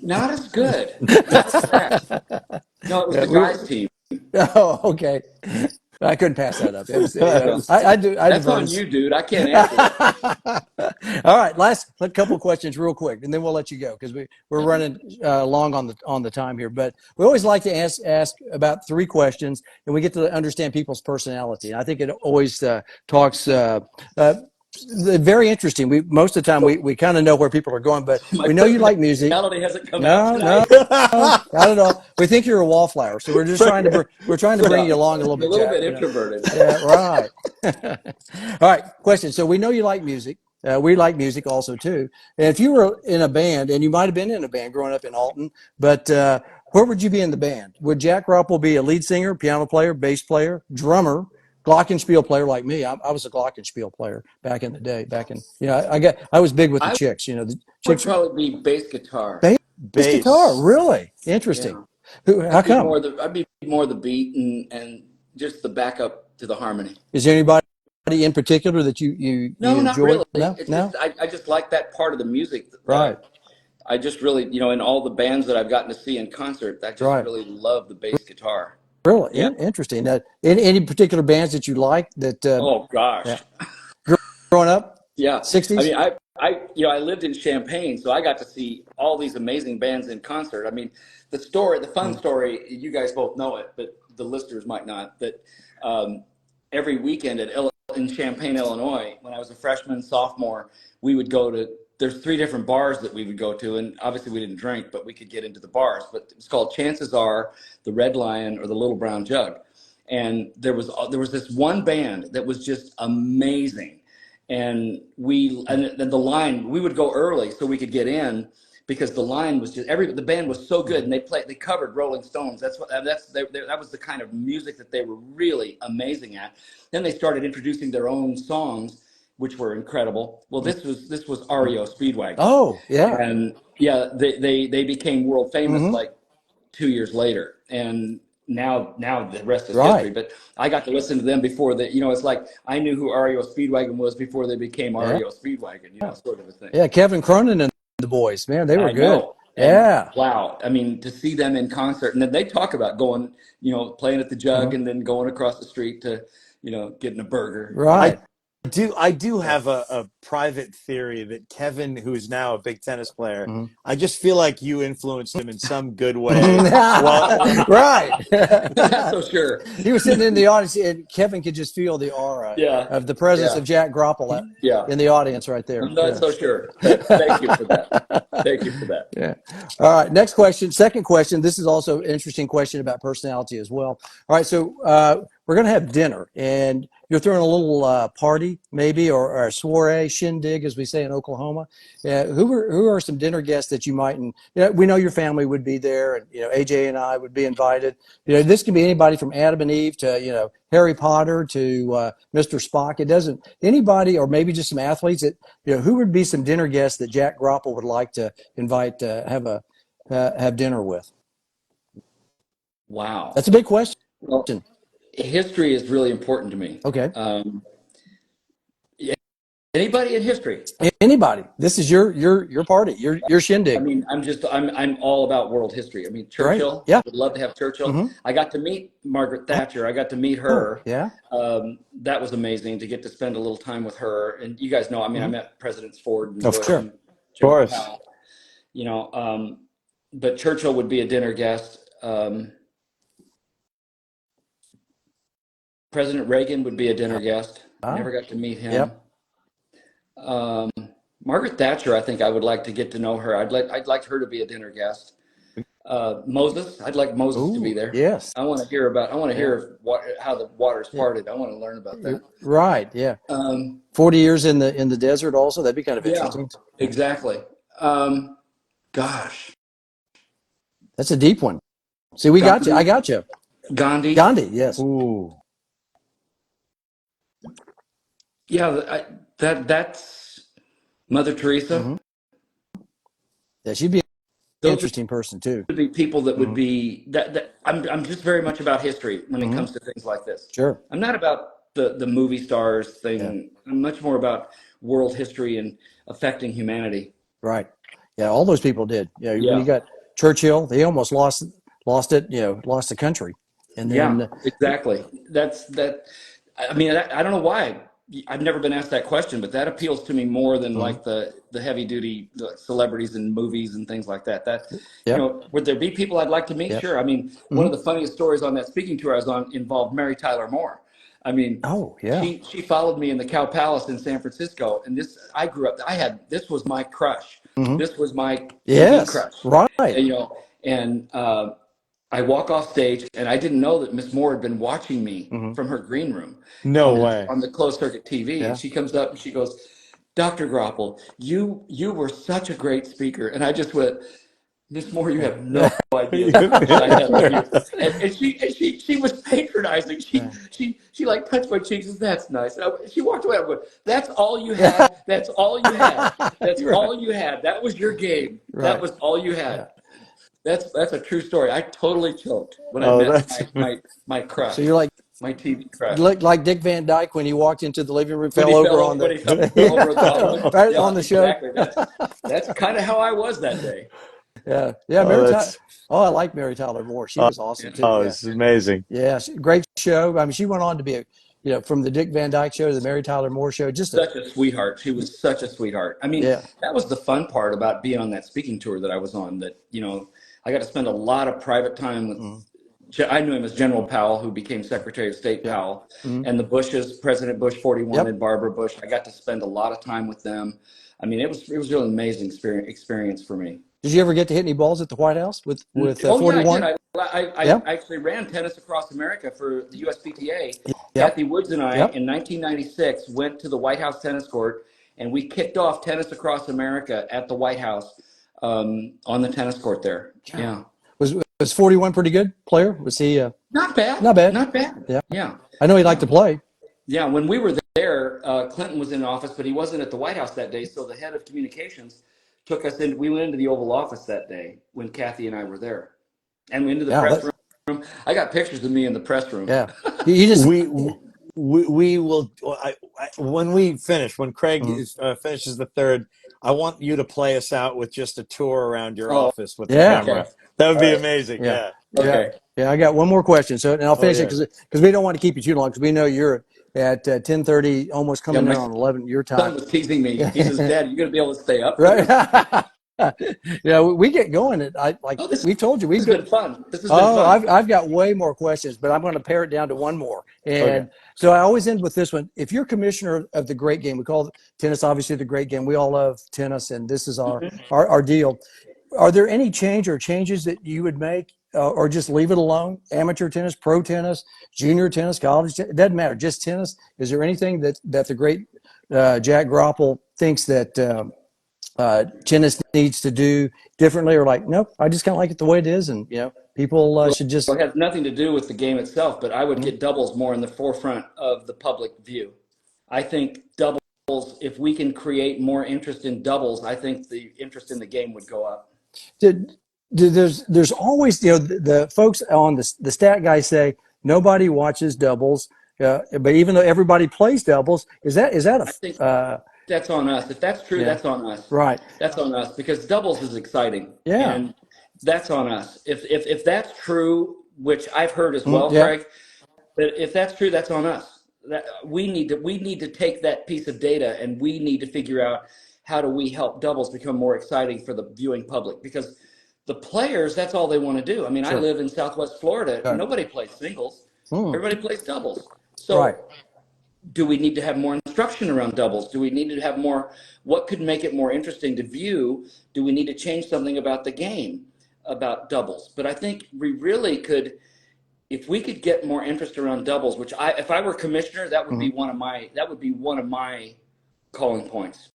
Not as good. Not as fast. No, it was Yeah, the guys' team. Oh, okay. I couldn't pass that up. It was, I do. That's on you, dude. I can't answer that. All right, last couple of questions, real quick, and then we'll let you go because we're running long on the time here. But we always like to ask about 3 questions, and we get to understand people's personality. I think it always talks. Very interesting. Most of the time we kind of know where people are going, but we know you like music. Melody hasn't come No, out no, tonight. not at all. We think you're a wallflower, so we're just trying to bring you along a little bit. A little bit Jack, introverted. Yeah, right. All right. Question. So we know you like music. We like music also too. And if you were in a band, and you might have been in a band growing up in Alton, but where would you be in the band? Would Jack Groppel be a lead singer, piano player, bass player, drummer, glockenspiel player like me? I was a glockenspiel player back in the day. I was big with the I chicks. You know, the would chicks. probably be bass guitar. Bass guitar, really interesting. Yeah. How come? I'd be more the beat and just the backup to the harmony. Is there anybody in particular that you No, not enjoy? really. No, It's no. just I just like that part of the music. Right. I just really, in all the bands that I've gotten to see in concert, I just Right. really love the bass guitar. Really Yeah. interesting. Any particular bands that you like that? Oh gosh. Yeah. Growing up, Yeah. 60s. I mean, I lived in Champaign, so I got to see all these amazing bands in concert. I mean, the fun story, you guys both know it, but the listeners might not. That every weekend in Champaign, Illinois, when I was a freshman, sophomore, we would go to. There's 3 different bars that we would go to, and obviously we didn't drink, but we could get into the bars. But it was called Chances Are, the Red Lion, or the Little Brown Jug. And there was this one band that was just amazing. And the line, we would go early so we could get in because the line was just the band was so good, and they covered Rolling Stones. That was the kind of music that they were really amazing at. Then they started introducing their own songs, which were incredible. Well, this was REO Speedwagon. Oh, yeah. And yeah, they became world famous like 2 years later, and now the rest is history. But I got to listen to them before it's like I knew who REO Speedwagon was before they became REO Speedwagon, sort of a thing. Yeah, Kevin Cronin and the boys, man, they were I good. know. Yeah. Wow. I mean, to see them in concert, and then they talk about going, playing at the Jug and then going across the street to, getting a burger. Right. I do have a private theory that Kevin, who is now a big tennis player, I just feel like you influenced him in some good way. Right. Not so sure. He was sitting in the audience, and Kevin could just feel the aura of the presence of Jack Groppel in the audience right there. I'm not so sure. Thank you for that. Thank you for that. Yeah. All right. Next question. Second question. This is also an interesting question about personality as well. All right. So we're going to have dinner, and you're throwing a little party, maybe, or a soiree, shindig, as we say in Oklahoma. Who are some dinner guests that you might? And we know your family would be there, and AJ and I would be invited. This can be anybody from Adam and Eve to Harry Potter to Mr. Spock. It doesn't anybody, or maybe just some athletes that who would be some dinner guests that Jack Groppel would like to invite to have dinner with. Wow, that's a big question. Well, history is really important to me. Okay. Anybody in history? Anybody. This is your party, your I shindig. mean, I'm all about world history. I mean, Great. Churchill. I Yeah. would love to have Churchill. Mm-hmm. I got to meet Margaret Thatcher. I got to meet Oh, her. yeah. That was amazing to get to spend a little time with her. And you guys know, I mean, I Mm-hmm. met Presidents Ford and Of Bush Sure. and Of General course. Powell. You know, but Churchill would be a dinner guest. President Reagan would be a dinner guest. Ah, Never got to meet him. yep. Margaret Thatcher, I think I would like to get to know her. I'd like her to be a dinner guest. Moses, I'd like Moses to be Ooh, there. yes. I want to hear Yeah. how the waters Yeah. parted. I want to learn about that. Right. Yeah. Um, 40 years in the desert also. That'd be kind of yeah, interesting. exactly. Gosh, That's a deep one. See, we got you. I Gandhi, got you. Gandhi. Gandhi, yes. Ooh. Yeah, that's Mother Teresa. Mm-hmm. Yeah, she'd be an Those interesting person too. would be people that would Mm-hmm. be that. I'm just very much about history when it Mm-hmm. comes to things like this. Sure. I'm not about the movie stars Yeah. thing. I'm much more about world history and affecting humanity. Right. Yeah, all those people did. Yeah, when you Yeah. got Churchill, they almost lost it, lost the country. And Yeah, then exactly. That's that. I mean, I don't know why. I've never been asked that question, but that appeals to me more than Mhm. like the heavy duty celebrities in movies and things like that. Yep. Would there be people I'd like to meet? Yep. Sure. I mean, one of the funniest stories on that speaking tour I was on involved Mary Tyler Moore. I mean, Oh, yeah. she followed me in the Cow Palace in San Francisco, and I grew up. This was my crush. Mm-hmm. This was my TV Yes. crush. Right. And I walk off stage, and I didn't know that Miss Moore had been watching me Mm-hmm. from her green room No way. on the closed circuit TV. Yeah. And she comes up and she goes, "Dr. Groppel, you were such a great speaker." And I just went, "Miss Moore, you have no idea how much I have of you." And she was patronizing. She like touched my cheeks and said, "That's nice." And she walked away. I went, "That's all you had. That's all you had. That's Right. all you had. That was your game. That Right. was all you had." Yeah. That's a true story. I totally choked when I Oh, met that's my crush, So you're like my TV crush. like Dick Van Dyke when he walked into the living room, When fell he over fell on over, when the he fell over the ottoman. right Yeah, on the show. exactly. That's kind of how I was that day. Yeah. Yeah. oh, that's I like Mary Tyler Moore. She was awesome too. oh, Yeah. it's amazing. Yeah. Great show. I mean, she went on to be from the Dick Van Dyke show to the Mary Tyler Moore show. Just Such a sweetheart. She was such a sweetheart. I mean, yeah. that was the fun part about being on that speaking tour that I was on. That I got to spend a lot of private time with. Mm-hmm. I knew him as General Powell, who became Secretary of State Powell, Mm-hmm. and the Bushes, President Bush 41 Yep. and Barbara Bush. I got to spend a lot of time with them. I mean, it was really an amazing experience for me. Did you ever get to hit any balls at the White House with Oh 41? yeah, I did. I Yep. actually ran tennis across America for the USPTA. Yep. Kathy Woods and I, Yep. in 1996, went to the White House tennis court, and we kicked off tennis across America at the White House on the tennis court there. Yeah. Was 41 pretty good player? Was he? Not bad. Not bad. Not bad. Yeah. Yeah. I know he liked to play. Yeah. When we were there, Clinton was in office, but he wasn't at the White House that day. So the head of communications took us in. We went into the Oval Office that day when Kathy and I were there, and we into the press room. I got pictures of me in the press room. Yeah. He just we will when we finish, when Craig finishes the third, I want you to play us out with just a tour around your office with the camera. Okay. That would be amazing. Yeah. Okay. Yeah. I got one more question. So, and I'll finish it because we don't want to keep you too long because we know you're at 10:30, almost coming in on 11 your My son time. was teasing me. He says, "Dad, you going to be able to stay up?" Right. Yeah, we get going. We told you This has been fun. This has been Oh, fun. I've got way more questions, but I'm going to pare it down to one more. And so I always end with this one. If you're commissioner of the great game, we call tennis obviously the great game. We all love tennis, and this is our deal. Are there any changes that you would make, or just leave it alone? Amateur tennis, pro tennis, junior tennis, college, it doesn't matter. Just tennis. Is there anything that the great Jack Groppel thinks that tennis needs to do differently, or like, nope, I just kind of like it the way it is, and people should just. It has nothing to do with the game itself, but I would get doubles more in the forefront of the public view. I think doubles, if we can create more interest in doubles, I think the interest in the game would go up. There's always the folks on the stat guys say nobody watches doubles, but even though everybody plays doubles, is that that's on us. If that's true, that's on us. Right. That's on us because doubles is exciting. Yeah. And that's on us. If that's true, which I've heard as well, Yeah. Craig, but if that's true, that's on us. That we need to take that piece of data and we need to figure out how do we help doubles become more exciting for the viewing public, because the players, that's all they want to do. I mean, I live in Southwest Florida. Right. Nobody plays singles. Everybody plays doubles. Right. So do we need to have more instruction around doubles? Do we need to have more? What could make it more interesting to view? Do we need to change something about the game about doubles? But I think we really could, if we could get more interest around doubles, which if I were commissioner, that would be one of my calling points.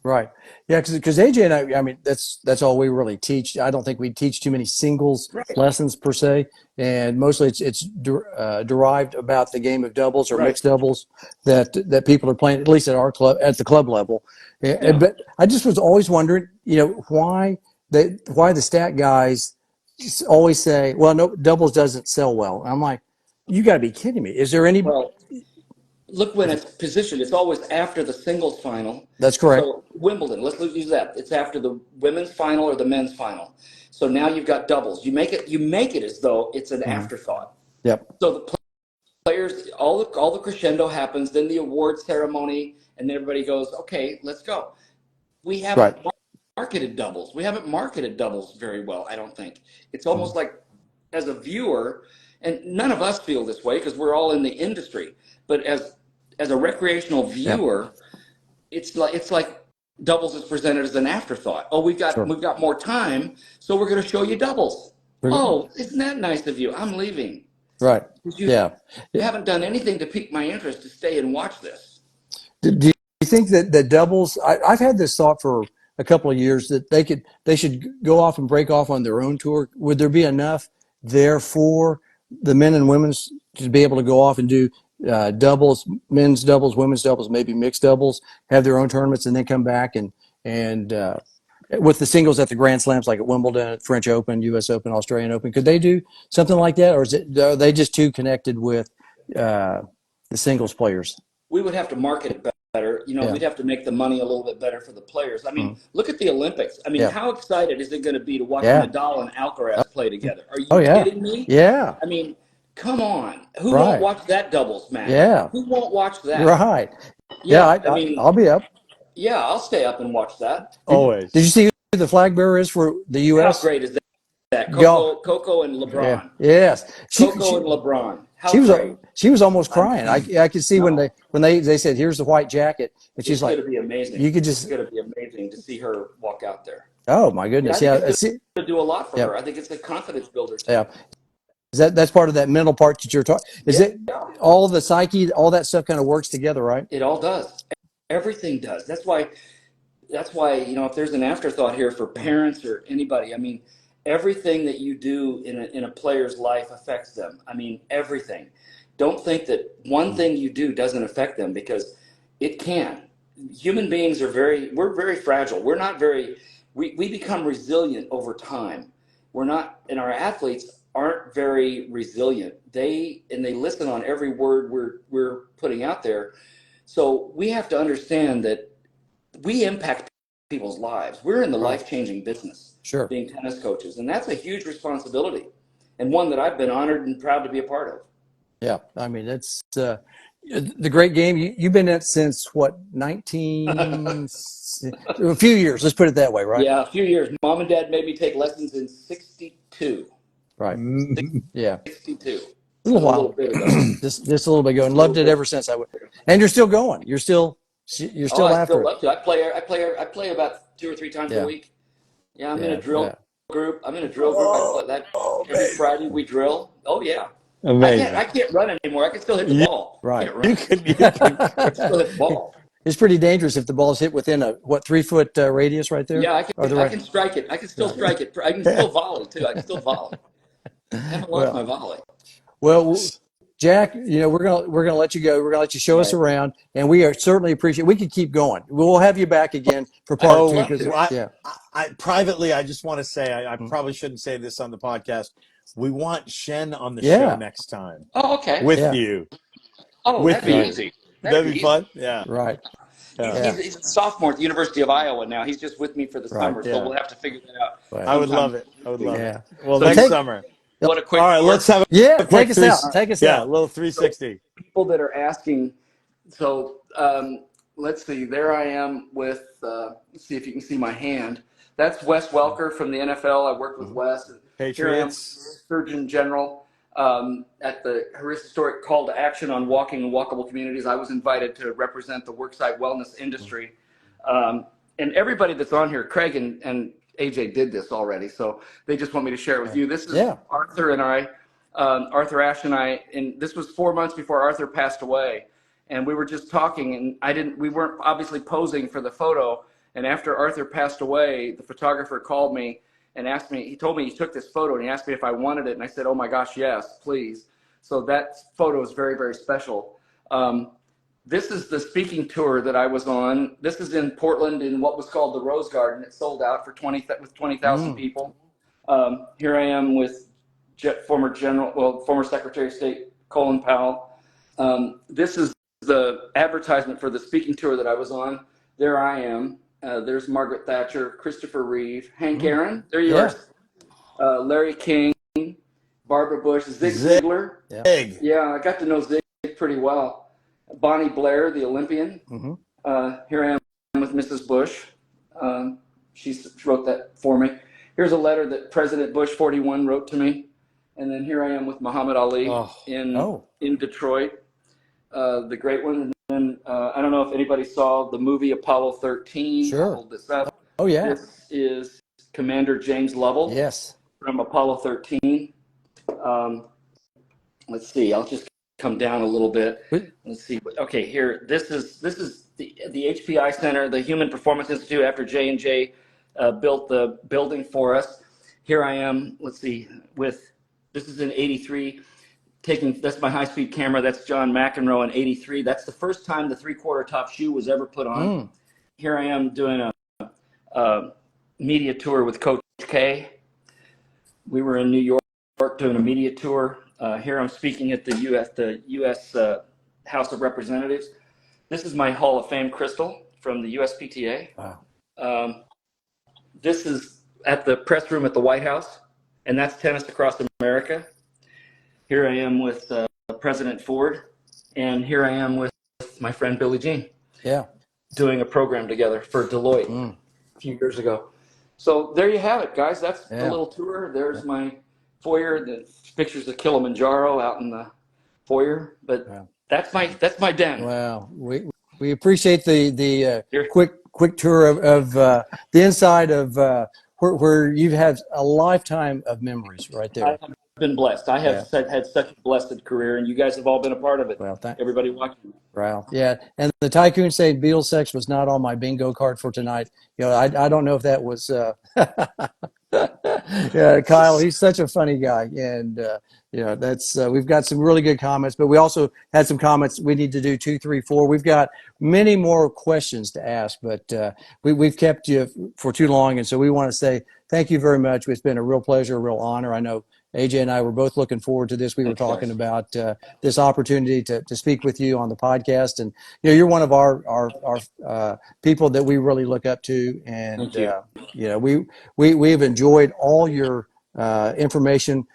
Right. Yeah, because AJ and I mean, that's all we really teach. I don't think we teach too many singles lessons per se, and mostly it's derived about the game of doubles or mixed doubles that people are playing, at least at our club, at the club level. But I just was always wondering, why the stat guys always say, well, no, doubles doesn't sell well. I'm like, you got to be kidding me. Is there any? Well, look when it's positioned. It's always after the singles final. That's correct. So Wimbledon, let's use that. It's after the women's final or the men's final. So now you've got doubles. You make it as though it's an afterthought. Yep. So the players, all the crescendo happens, then the award ceremony, and then everybody goes, okay, let's go. We haven't marketed doubles. We haven't marketed doubles very well, I don't think. It's almost like, as a viewer, and none of us feel this way because we're all in the industry, but as a recreational viewer, it's like doubles is presented as an afterthought. Oh, we've got more time, so we're going to show you doubles. Oh, isn't that nice of you? I'm leaving. Right. You haven't done anything to pique my interest to stay and watch this. Do you think that the doubles? I've had this thought for a couple of years that they should go off and break off on their own tour. Would there be enough there for the men and women's to be able to go off and do doubles, men's doubles, women's doubles, maybe mixed doubles, have their own tournaments, and then come back and with the singles at the Grand Slams, like at Wimbledon, French Open, U.S. Open, Australian Open? Could they do something like that, or are they just too connected with the singles players? We would have to market it better. We'd have to make the money a little bit better for the players. I mean, look at the Olympics. I mean, how excited is it going to be to watch Nadal and Alcaraz play together? Are you kidding me? Yeah. I mean, come on. Who won't watch that doubles match? Yeah. Who won't watch that? Right. I mean, I'll be up. Yeah, I'll stay up and watch that. Always. Did you see who the flag bearer is for the U.S.? How great is that? Coco and LeBron. Yeah. Yes. Coco and LeBron. She was almost crying. I could see when they said, "Here's the white jacket," and she's like, "It's going to be amazing." It's going to be amazing to see her walk out there. Oh my goodness! It's going to do a lot for her. I think it's a confidence builder too. Yeah. That's part of that mental part that you're talking? Is it all the psyche, all that stuff kind of works together, right? It all does. Everything does. That's why if there's an afterthought here for parents or anybody, I mean, everything that you do in a player's life affects them. I mean, everything. Don't think that one thing you do doesn't affect them, because it can. Human beings we're very fragile. We're not we become resilient over time. And our athletes aren't very resilient. They listen on every word we're putting out there. So we have to understand that we impact people's lives. We're in the life-changing business, being tennis coaches, and that's a huge responsibility, and one that I've been honored and proud to be a part of. Yeah, I mean, it's the great game. You've been in it since what, 19? A few years. Let's put it that way, right? Yeah, a few years. Mom and Dad made me take lessons in '62. Right. Yeah. 62. A little while. Just a little bit ago, and loved it ever since. And you're still going. You're still after it. I play about 2 or 3 times a week. Yeah, I'm in a drill group. I play that every Friday we drill. Oh yeah. Amazing. I can't run anymore. I can still hit the ball. Right. You can I can still hit the ball. It's pretty dangerous if the ball's hit within a 3-foot radius right there. Yeah, I can strike it. I can still strike it. I can still volley too. I can still volley. I haven't lost my volley. Well, Jack, we're gonna let you go. We're gonna let you show us around, and we are certainly appreciate. We could keep going. We'll have you back again for part 2. I privately, I just want to say, I probably shouldn't say this on the podcast. We want Shen on the show next time. Oh, okay. With you. Oh, that'd be easy. That'd be fun. Yeah. Right. He's a sophomore at the University of Iowa now. He's just with me for the summer, so we'll have to figure that out. I would love it. I would love it. Well, So next summer. What a quick All right, tour. let's have a quick take us out. Take us out. A little 360. So people that are asking, so let's see. There I am with. Let's see if you can see my hand. That's Wes Welker from the NFL. I worked with Wes. Patriots. Here I am, Surgeon General at the historic call to action on walking and walkable communities. I was invited to represent the worksite wellness industry. And everybody that's on here, Craig and AJ did this already, so they just want me to share it with you. This is Arthur and I, Arthur Ashe and I, and this was 4 months before Arthur passed away. And we were just talking, and we weren't obviously posing for the photo. And after Arthur passed away, the photographer called me and asked me, he told me he took this photo and he asked me if I wanted it. And I said, oh my gosh, yes, please. So that photo is very, very special. This is the speaking tour that I was on. This is in Portland in what was called the Rose Garden. It sold out for 20,000 people. Here I am with former Secretary of State Colin Powell. This is the advertisement for the speaking tour that I was on. There I am. There's Margaret Thatcher, Christopher Reeve, Hank Aaron. There you are. Larry King, Barbara Bush, Zig Ziglar. Yeah, I got to know Zig pretty well. Bonnie Blair, the Olympian. Here I am with Mrs. Bush. She wrote that for me. Here's a letter that President Bush 41 wrote to me. And then here I am with Muhammad Ali in Detroit, the great one. And then I don't know if anybody saw the movie Apollo 13. Sure. I'll hold this up. Oh, yeah. This is Commander James Lovell. Yes. From Apollo 13. Let's see. I'll just come down a little bit. Let's see. Okay, here. This is the HPI Center, the Human Performance Institute. After J&J built the building for us. Here I am. Let's see. This is in '83. That's my high-speed camera. That's John McEnroe in '83. That's the first time the three-quarter top shoe was ever put on. Here I am doing a media tour with Coach K. We were in New York doing a media tour. Here I'm speaking at the U.S. House of Representatives. This is my Hall of Fame crystal from the USPTA. Wow. This is at the press room at the White House, and that's Tennis Across America. Here I am with President Ford, and here I am with my friend Billie Jean. Yeah. Doing a program together for Deloitte a few years ago. So there you have it, guys. That's the little tour. There's my foyer. The pictures of Kilimanjaro out in the foyer. But that's my den. Wow. We appreciate the quick tour of the inside of where you've had a lifetime of memories right there. I have been blessed. I have had such a blessed career, and you guys have all been a part of it. Well, everybody watching. Wow. Yeah. And the Tycoon saying Beatles was not on my bingo card for tonight. You know, I don't know if that was Kyle, he's such a funny guy. And that's we've got some really good comments, but we also had some comments. We need to do 2, 3, 4. We've got many more questions to ask, but we've kept you for too long. And so we want to say thank you very much. It's been a real pleasure, a real honor. I know AJ and I were both looking forward to this. We were talking about this opportunity to speak with you on the podcast, and you're one of our people that we really look up to, and we've enjoyed all your information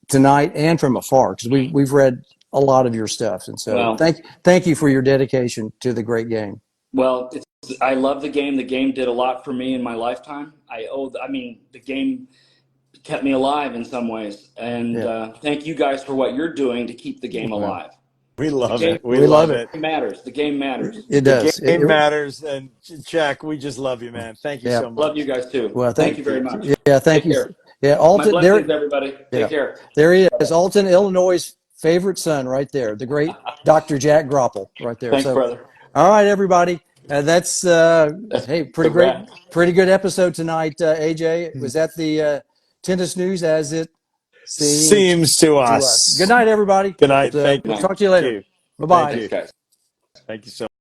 tonight and from afar, because we've read a lot of your stuff, and so thank you for your dedication to the great game. Well, I love the game. The game did a lot for me in my lifetime. The game kept me alive in some ways. And thank you guys for what you're doing to keep the game alive. We love it. We love it. It matters. The game matters. It does. The game matters. And Jack, we just love you, man. Thank you so much. Love you guys too. Well, thank you very much. Yeah, thank you. Care. Yeah, Alton. My blessings, everybody. Take care. There he is, Alton, Illinois' favorite son, right there. The great Dr. Jack Groppel, right there. Thanks, brother. All right, everybody. That's pretty good episode tonight. AJ, was that the tennis news as it seems to us? Good night, everybody. Good night. Thank you. Talk to you later. Bye-bye. Thanks, guys. Thank you so much.